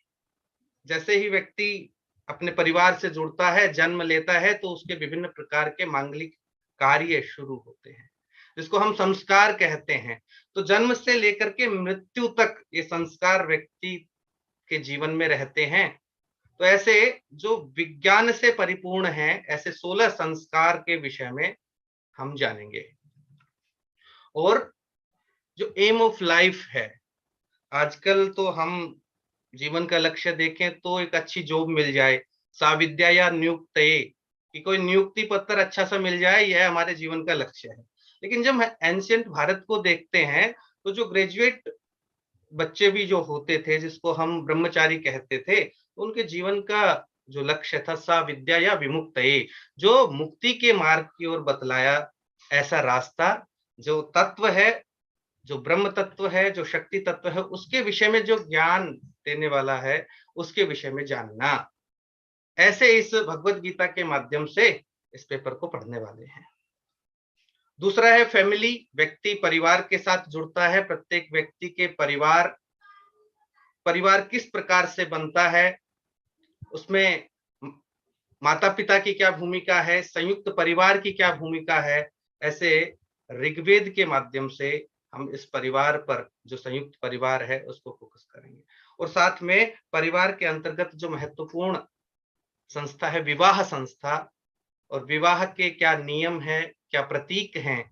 जैसे ही व्यक्ति अपने परिवार से जुड़ता है, जन्म लेता है, तो उसके विभिन्न प्रकार के मांगलिक कार्य शुरू होते हैं, जिसको हम संस्कार कहते हैं. तो जन्म से लेकर के मृत्यु तक ये संस्कार व्यक्ति के जीवन में रहते हैं. तो ऐसे जो विज्ञान से परिपूर्ण हैं, ऐसे 16 संस्कार के विषय में हम जानेंगे. और जो एम ऑफ लाइफ है, आजकल तो हम जीवन का लक्ष्य देखें तो एक अच्छी जॉब मिल जाए, साविद्या या नियुक्त, कि कोई नियुक्ति पत्र अच्छा सा मिल जाए, यह हमारे जीवन का लक्ष्य है. लेकिन जब हम एंशिएंट भारत को देखते हैं तो जो ग्रेजुएट बच्चे भी जो होते थे, जिसको हम ब्रह्मचारी कहते थे, उनके जीवन का जो लक्ष्य था साविद्या या विमुक्त, जो मुक्ति के मार्ग की ओर बतलाया ऐसा रास्ता, जो तत्व है, जो ब्रह्म तत्व है, जो शक्ति तत्व है, उसके विषय में जो ज्ञान देने वाला है, उसके विषय में जानना. ऐसे इस भगवत गीता के माध्यम से इस पेपर को पढ़ने वाले हैं. दूसरा है फैमिली, व्यक्ति परिवार के साथ जुड़ता है. प्रत्येक व्यक्ति के परिवार किस प्रकार से बनता है, उसमें माता पिता की क्या भूमिका है, संयुक्त परिवार की क्या भूमिका है, ऐसे ऋग्वेद के माध्यम से हम इस परिवार पर, जो संयुक्त परिवार है, उसको फोकस करेंगे। और साथ में परिवार के अंतर्गत जो महत्वपूर्ण संस्था है, विवाह संस्था, और विवाह के क्या नियम है, क्या प्रतीक हैं,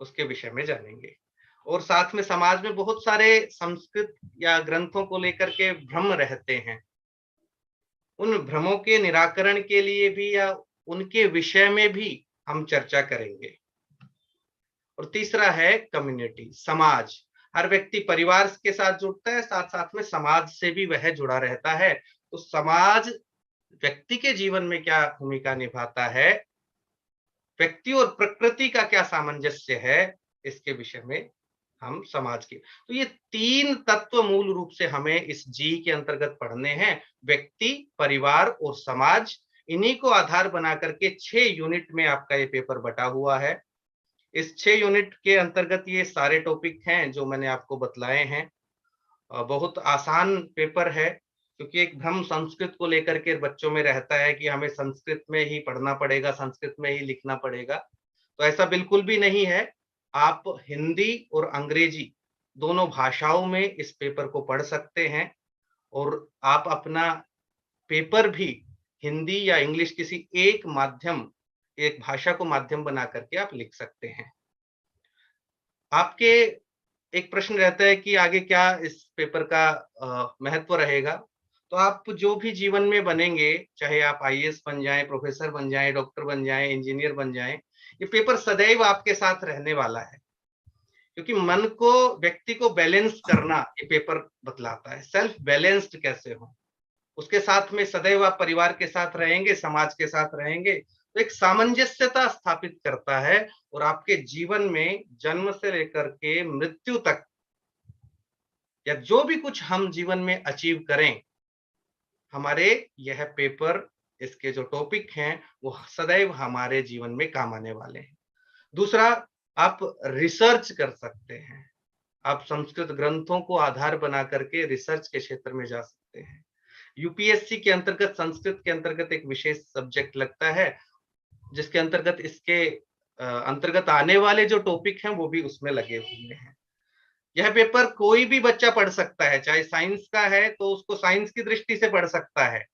उसके विषय में जानेंगे। और साथ में समाज में बहुत सारे संस्कृत या ग्रंथों को लेकर के भ्रम रहते हैं, उन भ्रमों के निराकरण के लिए भी या उनके विषय में भी हम चर्चा करेंगे। और तीसरा है कम्युनिटी, समाज। हर व्यक्ति परिवार के साथ जुड़ता है, साथ साथ में समाज से भी वह जुड़ा रहता है। तो समाज व्यक्ति के जीवन में क्या भूमिका निभाता है, व्यक्ति और प्रकृति का क्या सामंजस्य है, इसके विषय में हम समाज के, तो ये 3 तत्व मूल रूप से हमें इस जी के अंतर्गत पढ़ने हैं। व्यक्ति, परिवार और समाज, इन्हीं को आधार बना करके 6 यूनिट में आपका ये पेपर बटा हुआ है। इस 6 यूनिट के अंतर्गत ये सारे टॉपिक हैं जो मैंने आपको बतलाए हैं। बहुत आसान पेपर है, क्योंकि एक भ्रम संस्कृत को लेकर के बच्चों में रहता है कि हमें संस्कृत में ही पढ़ना पड़ेगा, संस्कृत में ही लिखना पड़ेगा। तो ऐसा बिल्कुल भी नहीं है। आप हिंदी और अंग्रेजी दोनों भाषाओं में इस पेपर को पढ़ सकते हैं, और आप अपना पेपर भी हिंदी या इंग्लिश किसी एक माध्यम, एक भाषा को माध्यम बना करके आप लिख सकते हैं। आपके एक प्रश्न रहता है कि आगे क्या इस पेपर का महत्व रहेगा। तो आप जो भी जीवन में बनेंगे, चाहे आप आईएएस बन जाएं, प्रोफेसर बन जाएं, डॉक्टर बन जाएं, इंजीनियर बन जाएं, ये पेपर सदैव आपके साथ रहने वाला है, क्योंकि मन को, व्यक्ति को बैलेंस करना ये पेपर बतलाता है। सेल्फ बैलेंस्ड कैसे हो, उसके साथ में सदैव आप परिवार के साथ रहेंगे, समाज के साथ रहेंगे, तो एक सामंजस्यता स्थापित करता है। और आपके जीवन में जन्म से लेकर के मृत्यु तक, या जो भी कुछ हम जीवन में अचीव करें, हमारे यह पेपर, इसके जो टॉपिक हैं, वो सदैव हमारे जीवन में काम आने वाले हैं। दूसरा, आप रिसर्च कर सकते हैं। आप संस्कृत ग्रंथों को आधार बना करके रिसर्च के क्षेत्र में जा सकते हैं। यूपीएससी के अंतर्गत संस्कृत के अंतर्गत एक विशेष सब्जेक्ट लगता है, जिसके अंतर्गत इसके अंतर्गत आने वाले जो टॉपिक हैं वो भी उसमें लगे हुए हैं। यह पेपर कोई भी बच्चा पढ़ सकता है, चाहे साइंस का है तो उसको साइंस की दृष्टि से पढ़ सकता है,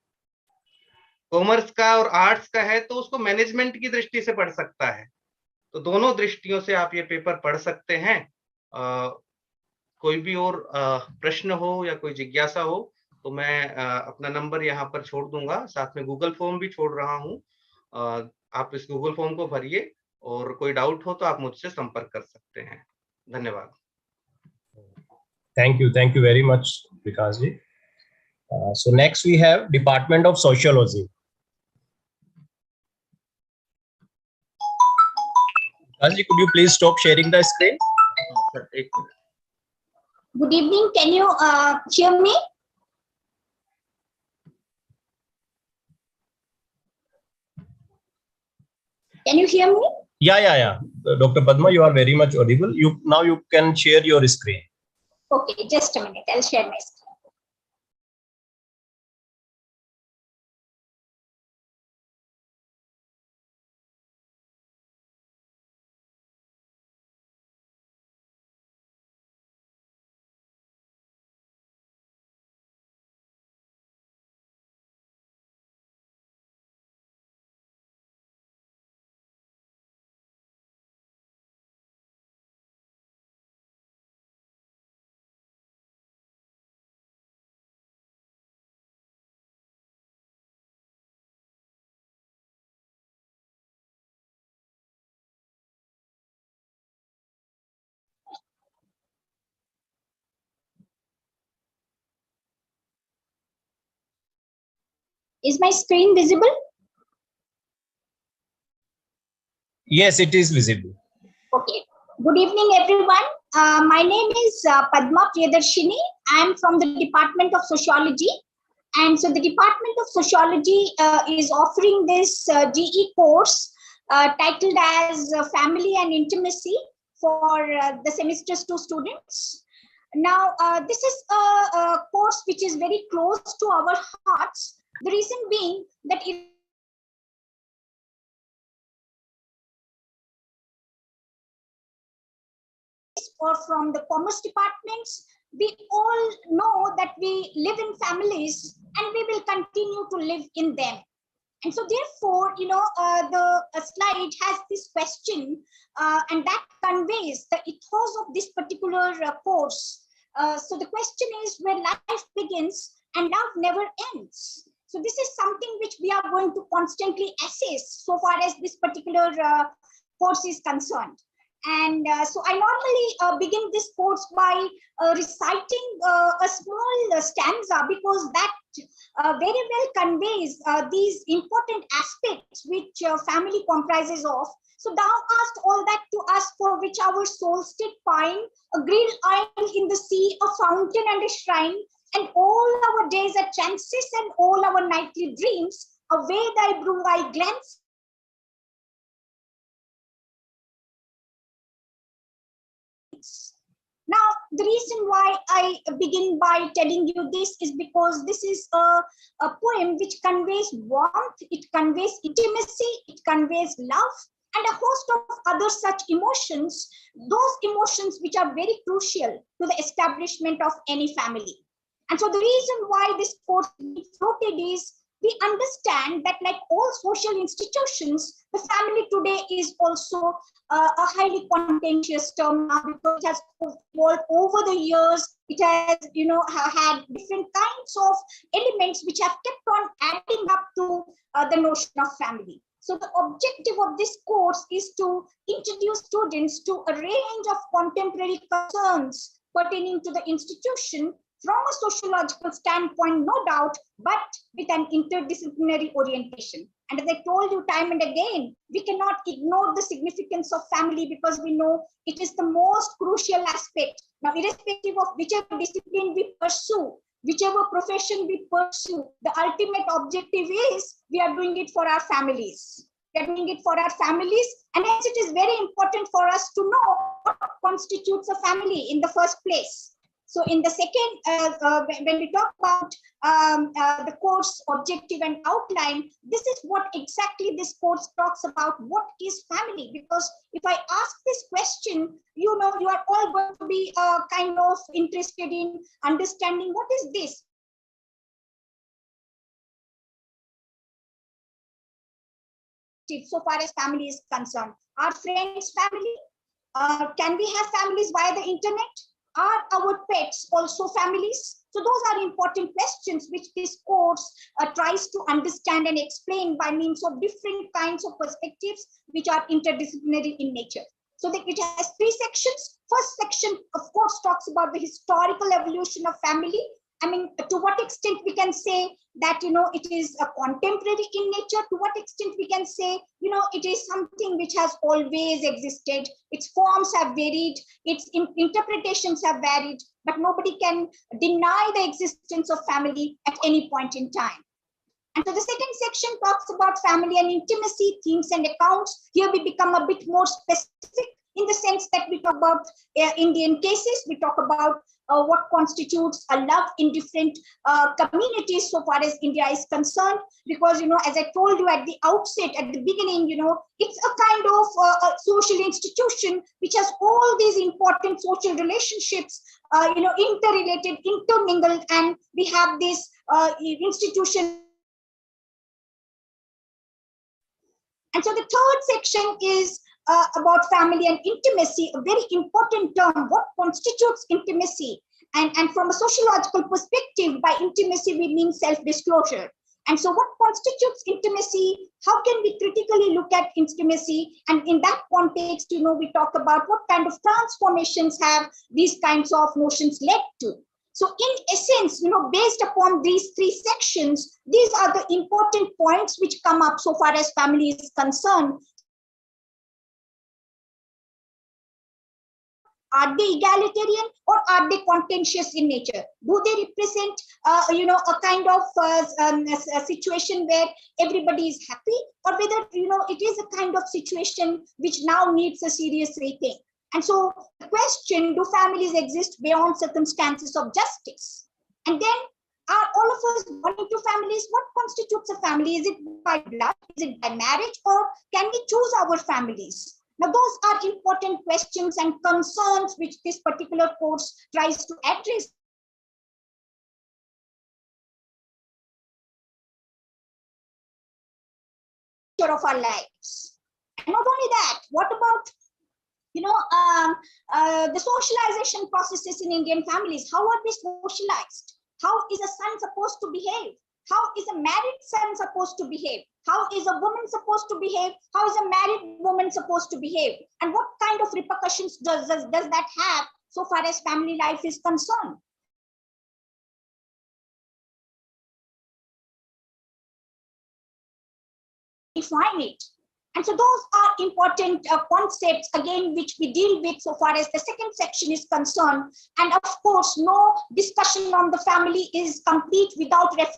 कॉमर्स का और आर्ट्स का है तो उसको मैनेजमेंट की दृष्टि से पढ़ सकता है। तो दोनों दृष्टियों से आप ये पेपर पढ़ सकते हैं। कोई भी और प्रश्न हो या कोई जिज्ञासा हो तो मैं अपना नंबर यहाँ पर छोड़ दूंगा, साथ में गूगल फॉर्म भी छोड़ रहा हूँ। आप इस गूगल फॉर्म को भरिए, और कोई डाउट हो तो आप मुझसे संपर्क कर सकते हैं। धन्यवाद। Thank you very much, Vikas ji. So next we have Department of Sociology. Vikas ji, could you please stop sharing the screen? Good evening. Can you hear me? Can you hear me? Yeah. Dr. Padma, you are very much audible. Now you can share your screen. Okay, just a minute. I'll share my screen. Is my screen visible? Yes, it is visible. Okay. Good evening, everyone. My name is Padma Priyadarshini. I am from the Department of Sociology. And so the Department of Sociology is offering this GE course titled as Family and Intimacy for the semesters 2 students. Now, this is a course which is very close to our hearts. The reason being that it or from the commerce departments, we all know that we live in families and we will continue to live in them. And so therefore, the slide has this question and that conveys the ethos of this particular course. So the question is where life begins and love never ends. So this is something which we are going to constantly assess so far as this particular course is concerned. And so I normally begin this course by reciting a small stanza, because that very well conveys these important aspects which family comprises of. So thou hast all that to us for which our souls did pine, a green isle in the sea, a fountain and a shrine, and all our days are chances and all our nightly dreams, away thy blue-eye glance. Now, the reason why I begin by telling you this is because this is a poem which conveys warmth, it conveys intimacy, it conveys love, and a host of other such emotions, those emotions which are very crucial to the establishment of any family. And so the reason why this course is floated is we understand that, like all social institutions, the family today is also a highly contentious term now, because it has evolved over the years. It has, had different kinds of elements which have kept on adding up to the notion of family. So the objective of this course is to introduce students to a range of contemporary concerns pertaining to the institution from a sociological standpoint, no doubt, but with an interdisciplinary orientation. And as I told you time and again, we cannot ignore the significance of family, because we know it is the most crucial aspect. Now, irrespective of whichever discipline we pursue, whichever profession we pursue, the ultimate objective is we are doing it for our families. We are doing it for our families, and hence it is very important for us to know what constitutes a family in the first place. So in the second, when we talk about the course objective and outline, this is what exactly this course talks about. What is family? Because if I ask this question, you are all going to be kind of interested in understanding what is this. So far as family is concerned, our friends' family, can we have families via the internet? Are our pets also families? So those are important questions which this course tries to understand and explain by means of different kinds of perspectives which are interdisciplinary in nature. So that it has three sections. First section, of course, talks about the historical evolution of family. I mean, to what extent we can say that, it is a contemporary in nature, to what extent we can say, it is something which has always existed. Its forms have varied, its interpretations have varied, but nobody can deny the existence of family at any point in time. And so the second section talks about family and intimacy, themes and accounts. Here we become a bit more specific in the sense that we talk about Indian cases, we talk about what constitutes a love in different communities so far as India is concerned. Because, as I told you at the outset, at the beginning, it's a kind of a social institution which has all these important social relationships, interrelated, intermingled, and we have this institution. And so the third section is about family and intimacy, a very important term. What constitutes intimacy? And from a sociological perspective, by intimacy, we mean self-disclosure. And so what constitutes intimacy? How can we critically look at intimacy? And in that context, we talk about what kind of transformations have these kinds of notions led to. So in essence, based upon these three sections, these are the important points which come up so far as family is concerned. Are they egalitarian or are they contentious in nature? Do they represent, a kind of a situation where everybody is happy, or whether, it is a kind of situation which now needs a serious rethink? And so the question, do families exist beyond circumstances of justice? And then, are all of us born into families? What constitutes a family? Is it by blood? Is it by marriage? Or can we choose our families? Now, those are important questions and concerns which this particular course tries to address. Of our lives. And not only that, what about the socialization processes in Indian families? How are we socialized? How is a son supposed to behave? How is a married son supposed to behave? How is a woman supposed to behave? How is a married woman supposed to behave? And what kind of repercussions does that have so far as family life is concerned? Define it. And so those are important concepts, again, which we deal with so far as the second section is concerned. And of course, no discussion on the family is complete without reference.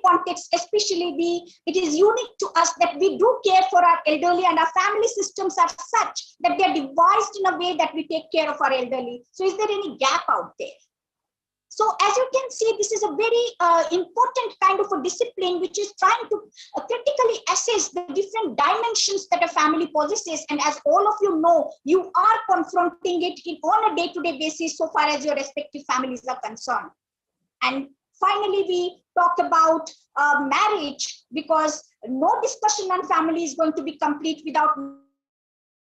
Context, especially it is unique to us that we do care for our elderly, and our family systems are such that they are devised in a way that we take care of our elderly. So is there any gap out there? So as you can see, this is a very important kind of a discipline which is trying to critically assess the different dimensions that a family possesses. And as all of you know, you are confronting it on a day-to-day basis so far as your respective families are concerned. And finally, we talk about marriage, because no discussion on family is going to be complete without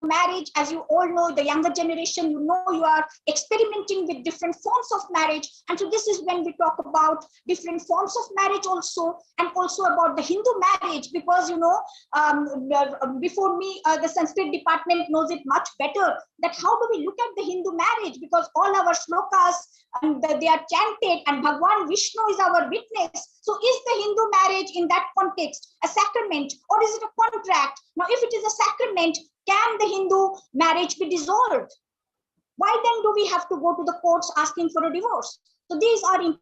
marriage. As you all know, the younger generation, you are experimenting with different forms of marriage. And so this is when we talk about different forms of marriage also, and also about the Hindu marriage, because, before me, the Sanskrit department knows it much better, that how do we look at the Hindu marriage, because all our shlokas, and they are chanted, and Bhagwan Vishnu is our witness. So is the Hindu marriage in that context a sacrament, or is it a contract? Now, if it is a sacrament, can the Hindu marriage be dissolved? Why then do we have to go to the courts asking for a divorce? So these are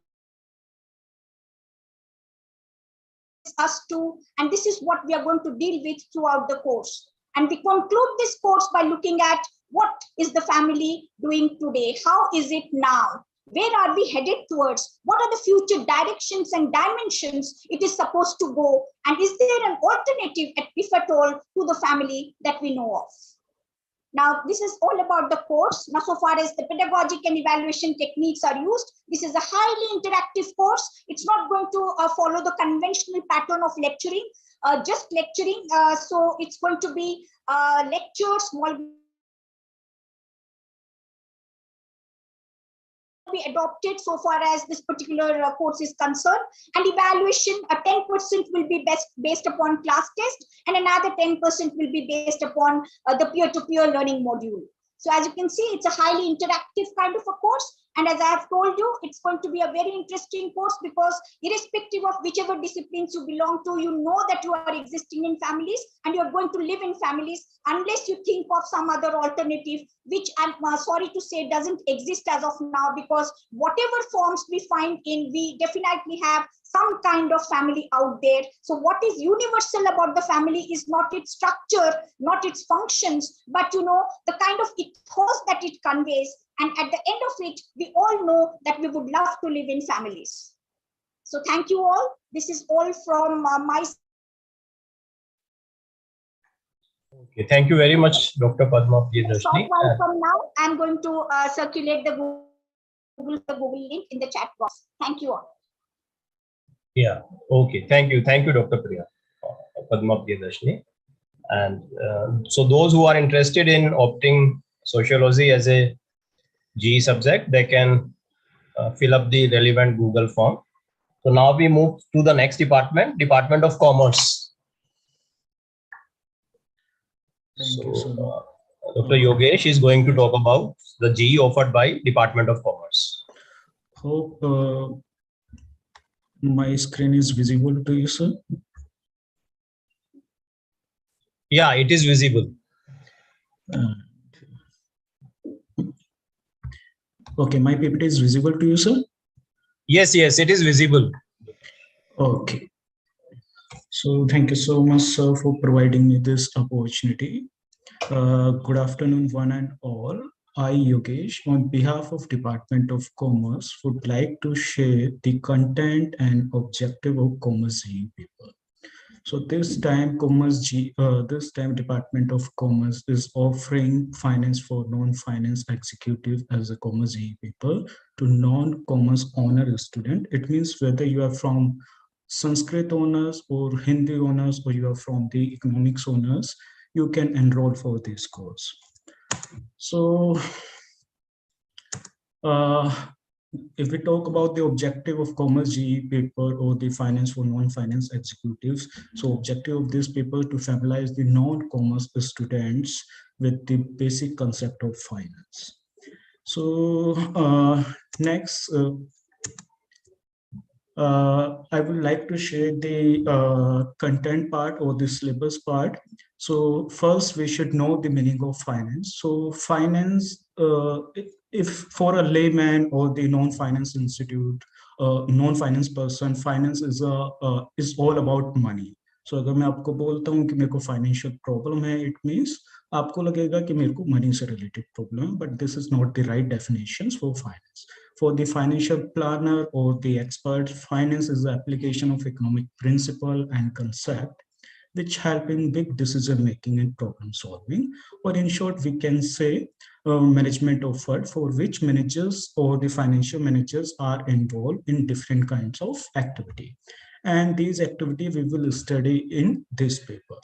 us too, and this is what we are going to deal with throughout the course. And we conclude this course by looking at what is the family doing today? How is it now? Where are we headed towards? What are the future directions and dimensions it is supposed to go? And is there an alternative, if at all, to the family that we know of? Now, this is all about the course. Now, so far as the pedagogic and evaluation techniques are used, this is a highly interactive course. It's not going to follow the conventional pattern of lecturing, just lecturing. So it's going to be lectures, small be adopted so far as this particular course is concerned, and evaluation, 10% will be based upon class test, and another 10% will be based upon the peer-to-peer learning module. So as you can see, it's a highly interactive kind of a course. And as I have told you, it's going to be a very interesting course, because irrespective of whichever disciplines you belong to, you know that you are existing in families and you're going to live in families, unless you think of some other alternative, which I'm sorry to say doesn't exist as of now, because whatever forms we find in, we definitely have some kind of family out there. So what is universal about the family is not its structure, not its functions, but the kind of ethos that it conveys. And at the end of it, we all know that we would love to live in families. So thank you all. This is all from my side. Okay, thank you very much, Dr. Padma Priyadarshini. Short while from now, I'm going to circulate the Google link in the chat box. Thank you all. Yeah, okay, thank you, Dr. Padma Priyadarshini. And so those who are interested in opting sociology as a GE subject, they can fill up the relevant Google form. So now we move to the next department, Department of Commerce. Thank you, sir. Dr. Yogesh is going to talk about the GE offered by Department of Commerce. Hope my screen is visible to you, sir. Yeah, it is visible. Okay, my PPT is visible to you, sir? Yes, it is visible. Okay. So thank you so much, sir, for providing me this opportunity. Good afternoon, one and all. I, Yogesh, on behalf of Department of Commerce, would like to share the content and objective of Commerce GE paper. So this time this time Department of Commerce is offering finance for non-finance executive as a Commerce GE paper to non-commerce honor student. It means whether you are from Sanskrit honors or Hindi honors, or you are from the economics honors, you can enroll for this course. So if we talk about the objective of Commerce GE paper or the finance for non-finance executives, so objective of this paper to familiarize the non-commerce students with the basic concept of finance. So next, I would like to share the content part or the syllabus part. So first we should know the meaning of finance. So finance, if for a layman or the non-finance institute, non-finance person, finance is all about money. So अगर मैं आपको बोलता हूँ कि मेरे को financial problem है, it means आपको लगेगा कि मेरे को मनी से रिलेटेड प्रॉब्लम है, but this is not the right definitions for finance. For the financial planner or the expert, finance is the application of economic principle and concept which help in big decision making and problem solving. Or in short, we can say management of fund, for which managers or the financial managers are involved in different kinds of activity. And these activities we will study in this paper.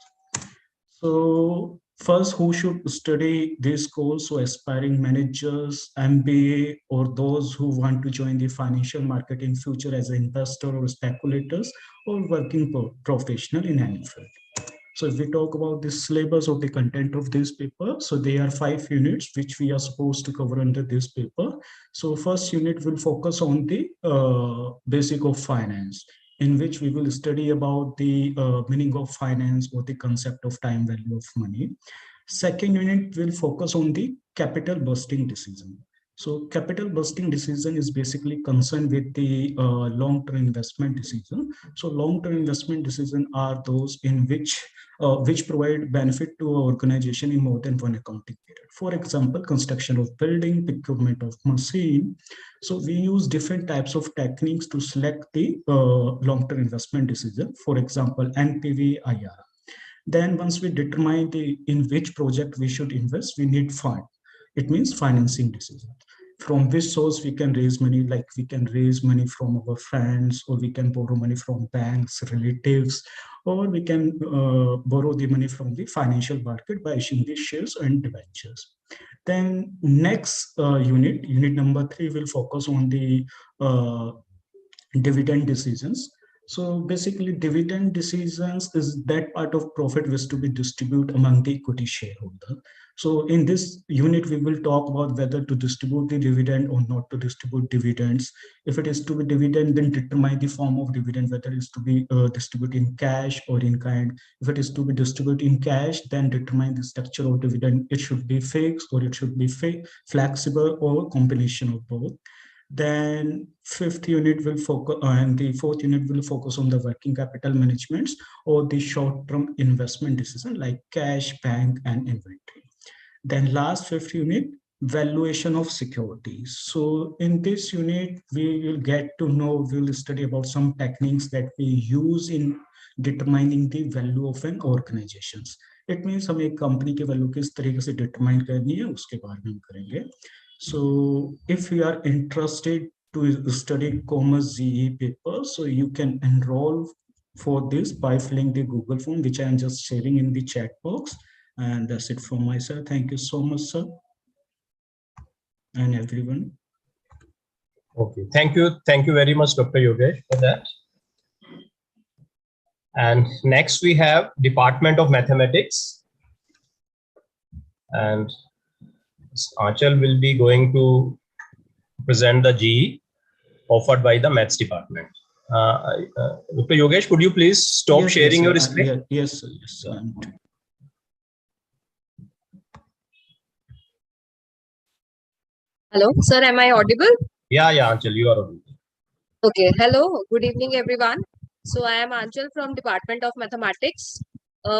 So first, who should study this course? So aspiring managers, MBA, or those who want to join the financial market in future as an investor or speculators, or working professional in any field. So if we talk about the syllabus of the content of this paper, so there are 5 units which we are supposed to cover under this paper. So first unit will focus on the basic of finance, in which we will study about the meaning of finance or the concept of time value of money. Second unit will focus on the capital busting decision. So capital busting decision is basically concerned with the long-term investment decision. So long-term investment decision are those in which provide benefit to an organization in more than one accounting period. For example, construction of building, procurement of machine. So we use different types of techniques to select the long-term investment decision. For example, NPV, IR. Then once we determine in which project we should invest, we need fund. It means financing decision. From which source we can raise money, like we can raise money from our friends, or we can borrow money from banks, relatives, or we can borrow the money from the financial market by issuing the shares and debentures. Then next unit number 3 will focus on the dividend decisions. So basically dividend decisions is that part of profit which to be distributed among the equity shareholder. So in this unit, we will talk about whether to distribute the dividend or not to distribute dividends. If it is to be dividend, then determine the form of dividend, whether it is to be distributed in cash or in kind. If it is to be distributed in cash, then determine the structure of dividend. It should be fixed, or it should be flexible, or combination of both. Then fifth unit will focus, and the fourth unit will focus on the working capital management or the short-term investment decision like cash, bank, and inventory. Then last fifth unit, valuation of securities. So in this unit, we will get to know, we will study about some techniques that we use in determining the value of an organization. It means हम एक company के value किस तरीके से determine करनी है, उसके बारे में हम करेंगे. So if you are interested to study Commerce GE paper, so you can enroll for this by filling the Google form, which I am just sharing in the chat box. And that's it from my side. Thank you so much, sir, and everyone. Okay, thank you very much, Dr. Yogesh, for that. And next we have Department of Mathematics, and Achal will be going to present the GE offered by the Maths department. Dr. Yogesh, could you please stop sharing your screen? Yes, sir. Hello, sir, am I audible? Yeah, Achal, you are audible. Okay, hello, good evening, everyone. So I am Anchal from Department of Mathematics.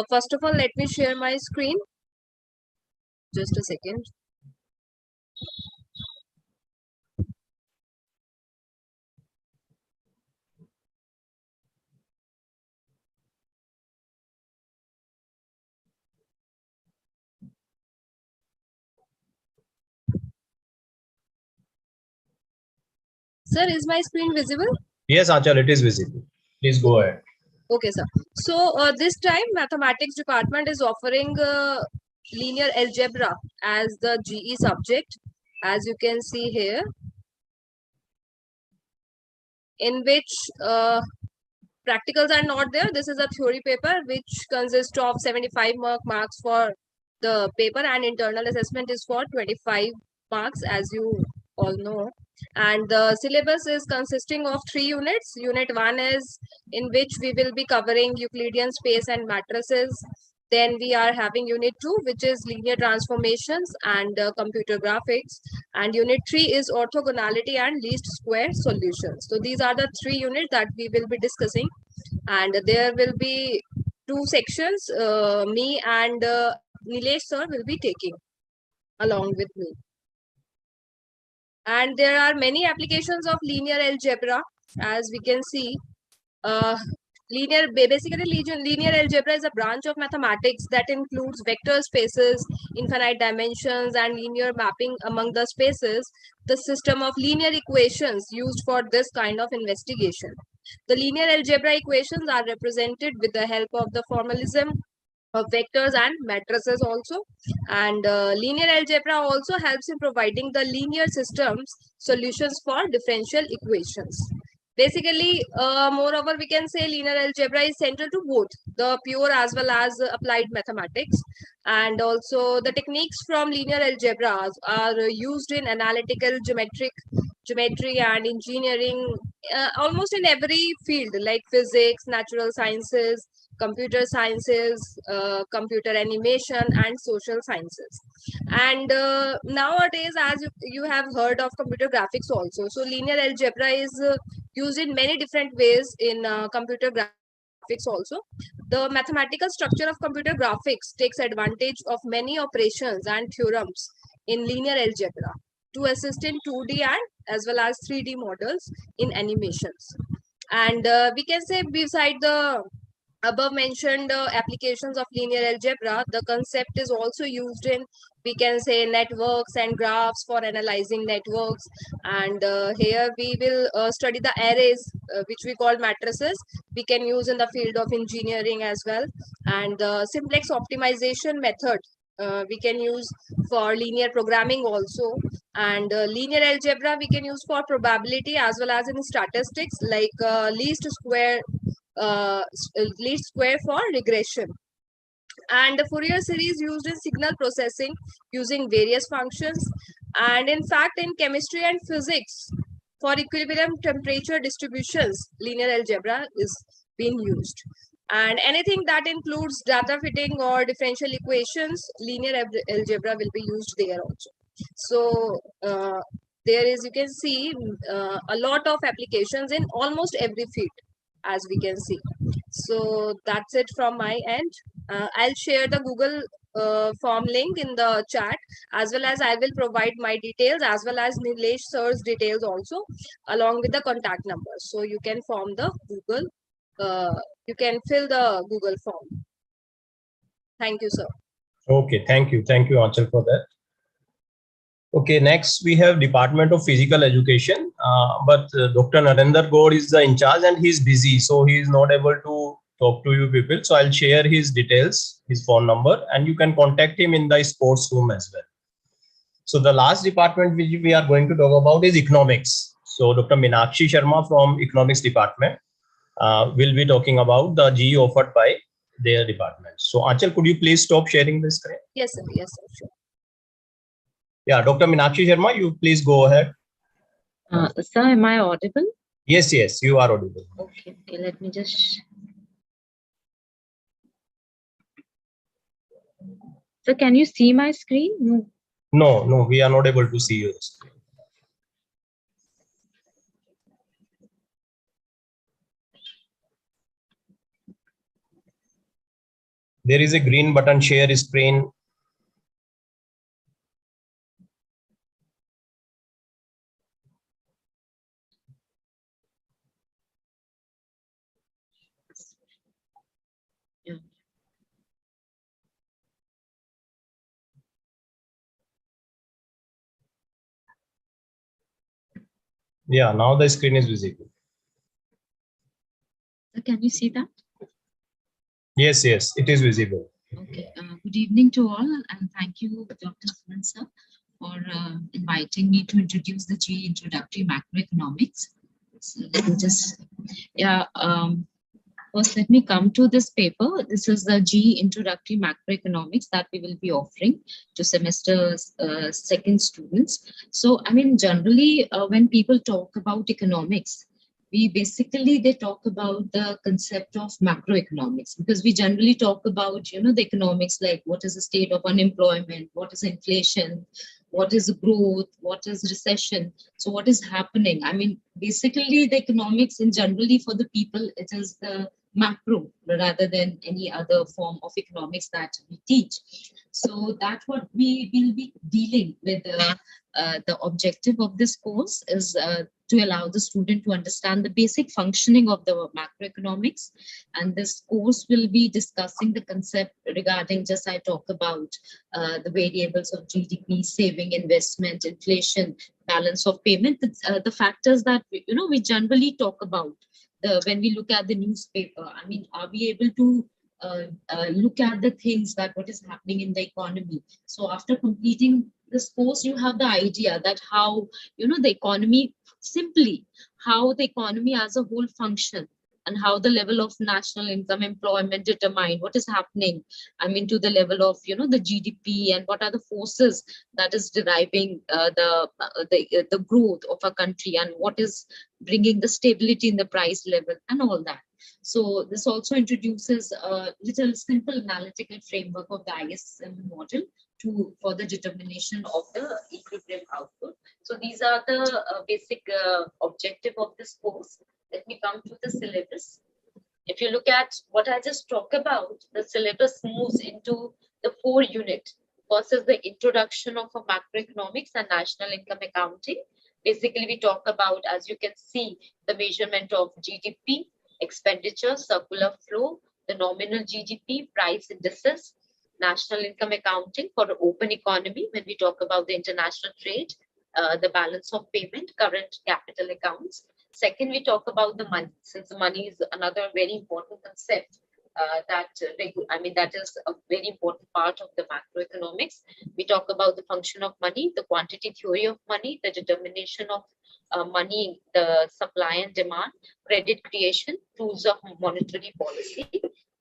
First of all, let me share my screen. Just a second. Sir, is my screen visible? Yes, Achal, it is visible. Please go ahead. Okay, sir. So this time mathematics department is offering linear algebra as the GE subject, as you can see here, in which practicals are not there. This is a theory paper which consists of 75 marks for the paper, and internal assessment is for 25 marks, as you all know. And the syllabus is consisting of 3 units. Unit 1 is in which we will be covering Euclidean space and matrices. Then we are having unit 2, which is linear transformations and computer graphics. And unit 3 is orthogonality and least square solutions. So these are the 3 units that we will be discussing. And there will be 2 sections, me and Nilesh sir will be taking along with me. And there are many applications of linear algebra, as we can see. Linear algebra is a branch of mathematics that includes vector spaces, infinite dimensions, and linear mapping among the spaces. The system of linear equations used for this kind of investigation. The linear algebra equations are represented with the help of the formalism of vectors and matrices also. And linear algebra also helps in providing the linear systems solutions for differential equations. Basically, moreover, we can say linear algebra is central to both the pure as well as applied mathematics. And also the techniques from linear algebra are used in analytical geometry and engineering, almost in every field like physics, natural sciences, computer sciences, computer animation, and social sciences. And nowadays, as you have heard of computer graphics also, so linear algebra is used in many different ways in computer graphics also. The mathematical structure of computer graphics takes advantage of many operations and theorems in linear algebra to assist in 2D and as well as 3D models in animations. And we can say beside the above mentioned applications of linear algebra, the concept is also used in, we can say, networks and graphs for analyzing networks. And here we will study the arrays, which we call matrices. We can use in the field of engineering as well. And the simplex optimization method we can use for linear programming also. And linear algebra we can use for probability as well as in statistics, like least square for regression. And the Fourier series used in signal processing using various functions. And in fact, in chemistry and physics, for equilibrium temperature distributions, linear algebra is being used. And anything that includes data fitting or differential equations, linear algebra will be used there also. So there is, you can see, a lot of applications in almost every field, as we can see. So that's it from my end. I'll share the Google form link in the chat, as well as I will provide my details as well as Nilesh sir's details also, along with the contact numbers. So you can form the Google, you can fill the Google form. Thank you, sir. Okay, thank you. Thank you, Achal, for that. Okay, next we have Department of Physical Education, but Dr. Narendra Gaur is the in charge and he's busy, so he is not able to talk to you people. So I'll share his details, his phone number, and you can contact him in the sports room as well. So the last department which we are going to talk about is economics. So Dr. Meenakshi Sharma from Economics Department will be talking about the GE offered by their department. So Achal, could you please stop sharing the screen? Yes, sir. Yes, sir. Sure. Yeah, Dr. Meenakshi Sharma, you please go ahead. Sir, am I audible? Yes, yes, you are audible. Okay, let me just. So can you see my screen? No. No, we are not able to see your screen. There is a green button, share screen. Yeah, now the screen is visible. Can you see that? Yes, yes, it is visible. Okay. Good evening to all, and thank you, Dr. Suman sir, for inviting me to introduce the GE Introductory Macroeconomics. So let me just, yeah. First, let me come to this paper. This is the GE Introductory Macroeconomics that we will be offering to semester second students. So, I mean, generally, when people talk about economics, they talk about the concept of macroeconomics, because we generally talk about, the economics, like what is the state of unemployment, what is inflation, what is growth, what is recession. So what is happening? I mean, basically the economics in generally for the people, it is the macro rather than any other form of economics that we teach. So that's what we will be dealing with. The objective of this course is to allow the student to understand the basic functioning of the macroeconomics. And this course will be discussing the concept regarding, just I talk about the variables of GDP, saving, investment, inflation, balance of payment, the factors that we generally talk about when we look at the newspaper. I mean, are we able to look at the things that what is happening in the economy? So after completing this course, you have the idea that how the economy, simply how the economy as a whole function, and how the level of national income, employment determine what is happening. I mean, to the level of the GDP, and what are the forces that is deriving the growth of a country, and what is bringing the stability in the price level and all that. So this also introduces a little simple analytical framework of the ISM model for the determination of the equilibrium output. So these are the basic objective of this course. Let me come to the syllabus. If you look at what I just talked about, the syllabus moves into the 4 units. First is the introduction of a macroeconomics and national income accounting. Basically, we talk about, as you can see, the measurement of GDP, expenditure, circular flow, the nominal GDP, price indices, national income accounting for the open economy, when we talk about the international trade, the balance of payment, current capital accounts. Second, we talk about the money, since money is another very important concept that is a very important part of the macroeconomics. We talk about the function of money, the quantity theory of money, the determination of money, the supply and demand, credit creation, tools of monetary policy.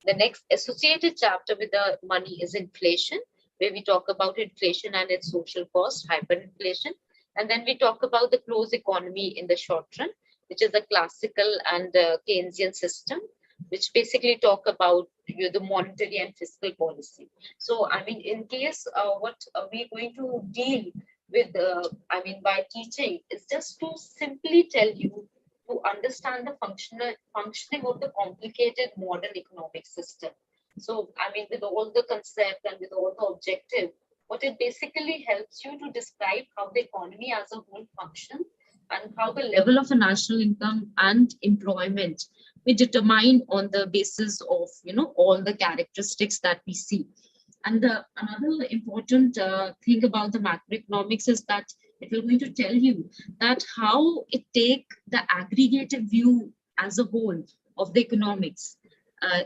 The next associated chapter with the money is inflation, where we talk about inflation and its social cost, hyperinflation. And then we talk about the closed economy in the short run, which is a classical and Keynesian system, which basically talk about the monetary and fiscal policy. So, I mean, in case what we're going to deal with, by teaching, is just to simply tell you to understand the functioning of the complicated modern economic system. So, I mean, with all the concept and with all the objective, what it basically helps you to describe how the economy as a whole functions, and how the level of a national income and employment we determine on the basis of all the characteristics that we see. And another important thing about the macroeconomics is that it will going to tell you that how it take the aggregated view as a whole of the economics.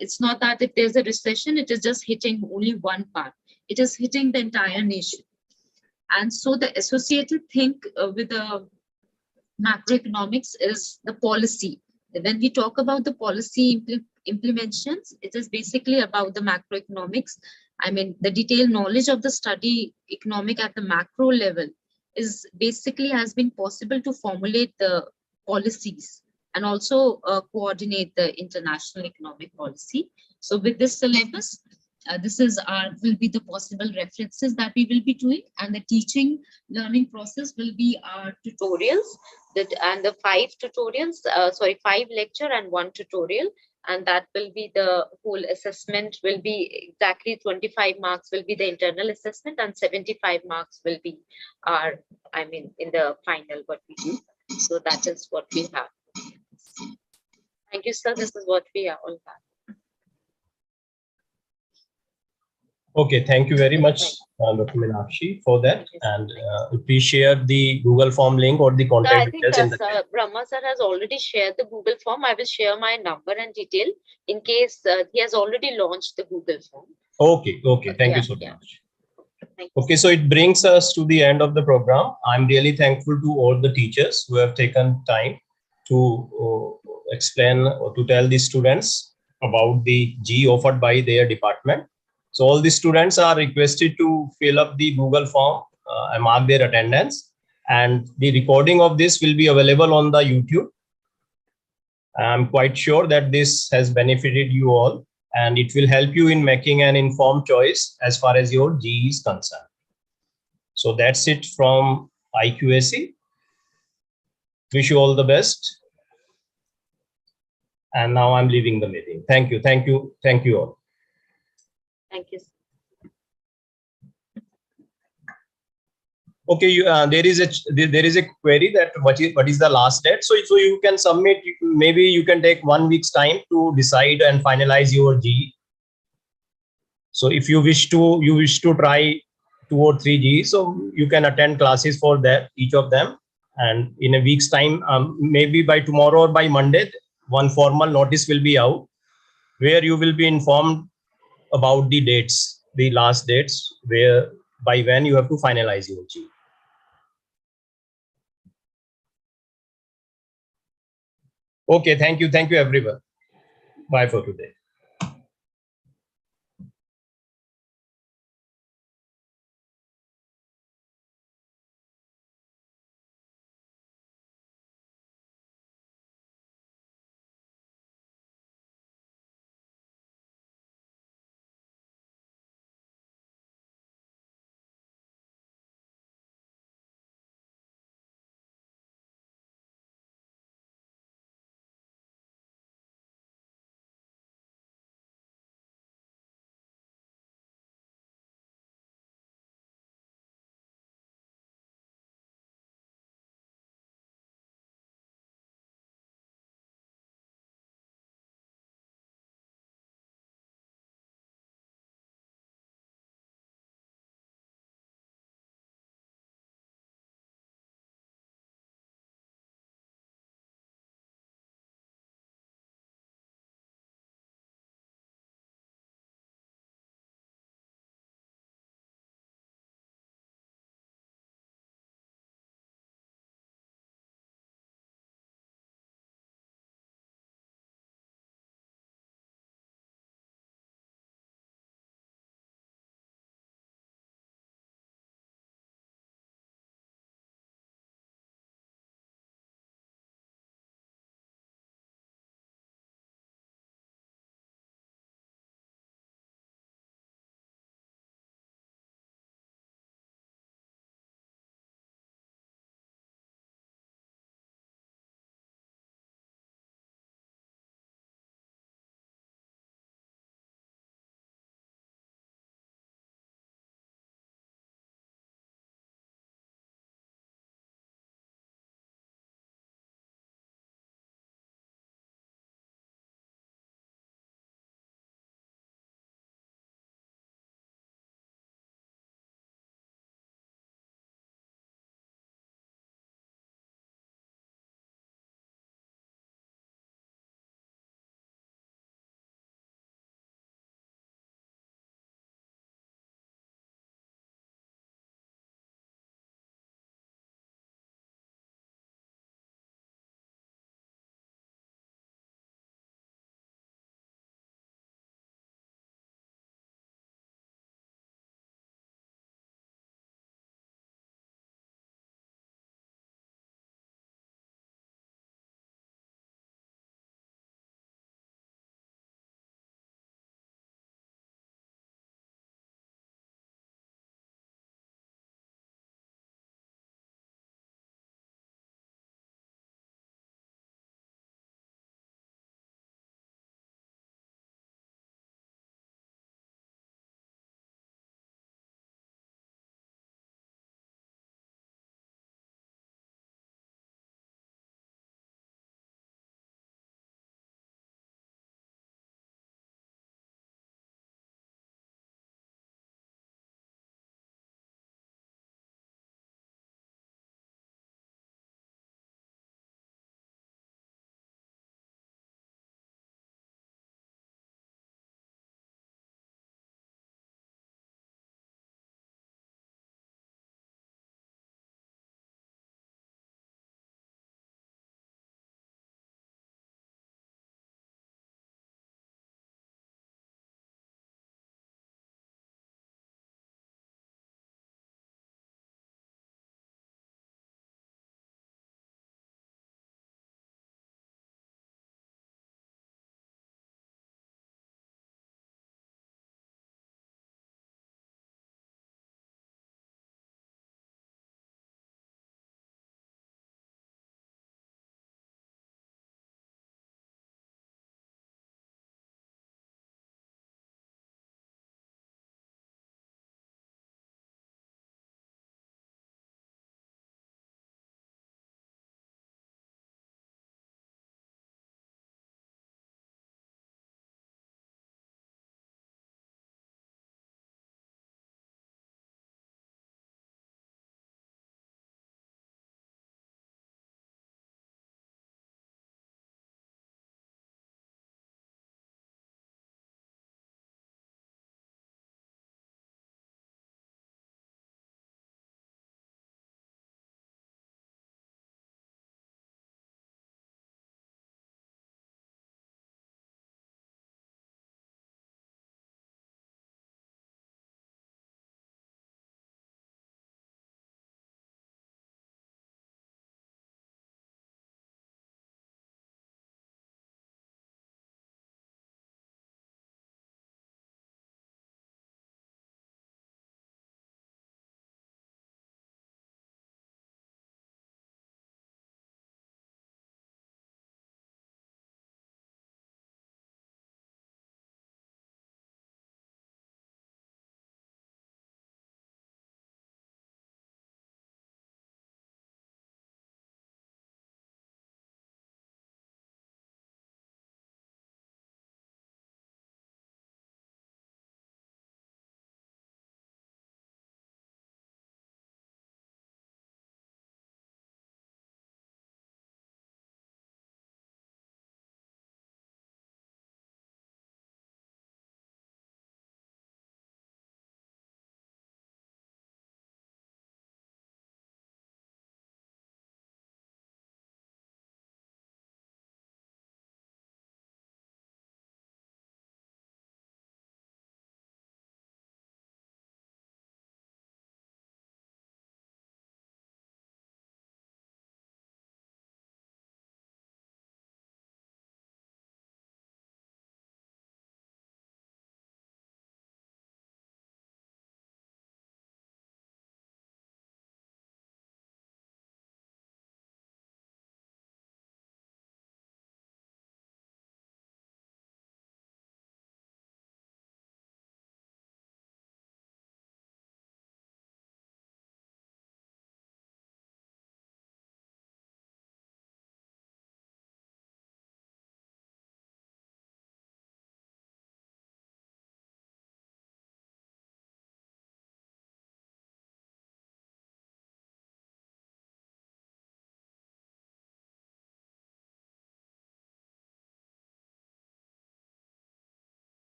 It's not that if there's a recession, it is just hitting only one part. It is hitting the entire nation. And so the associated thing with the macroeconomics is the policy. When we talk about the policy implementations, it is basically about the macroeconomics. I mean, the detailed knowledge of the study economic at the macro level is basically has been possible to formulate the policies and also coordinate the international economic policy. So with this syllabus, this is will be the possible references that we will be doing, and the teaching learning process will be our tutorials, and the 5 tutorials, 5 lecture and 1 tutorial, and that will be the whole assessment will be exactly 25 marks will be the internal assessment, and 75 marks will be our, in the final what we do. So that is what we have. Thank you, sir. This is what we are all have. Okay, thank you very much, Dr. Meenakshi, for that. And please share the Google Form link or the contact I think details in the chat. Brahma sir has already shared the Google Form. I will share my number and detail in case he has already launched the Google Form. Okay, okay. Thank you so much. Okay, so it brings us to the end of the program. I'm really thankful to all the teachers who have taken time to explain or to tell the students about the G offered by their department. So all the students are requested to fill up the Google form and mark their attendance. And the recording of this will be available on the YouTube. I'm quite sure that this has benefited you all, and it will help you in making an informed choice as far as your G is concerned. So that's it from IQAC. Wish you all the best. And now I'm leaving the meeting. Thank you. Thank you. Thank you all. Thank you. Okay, there is a query that what is the last date. So you can submit. Maybe you can take 1 week's time to decide and finalize your G. So if you wish to try 2 or 3 G, so you can attend classes for that, each of them. And in a week's time, maybe by tomorrow or by Monday, one formal notice will be out where you will be informed about the dates, the last dates, where by when you have to finalize your G. Okay, thank you everyone. Bye for today.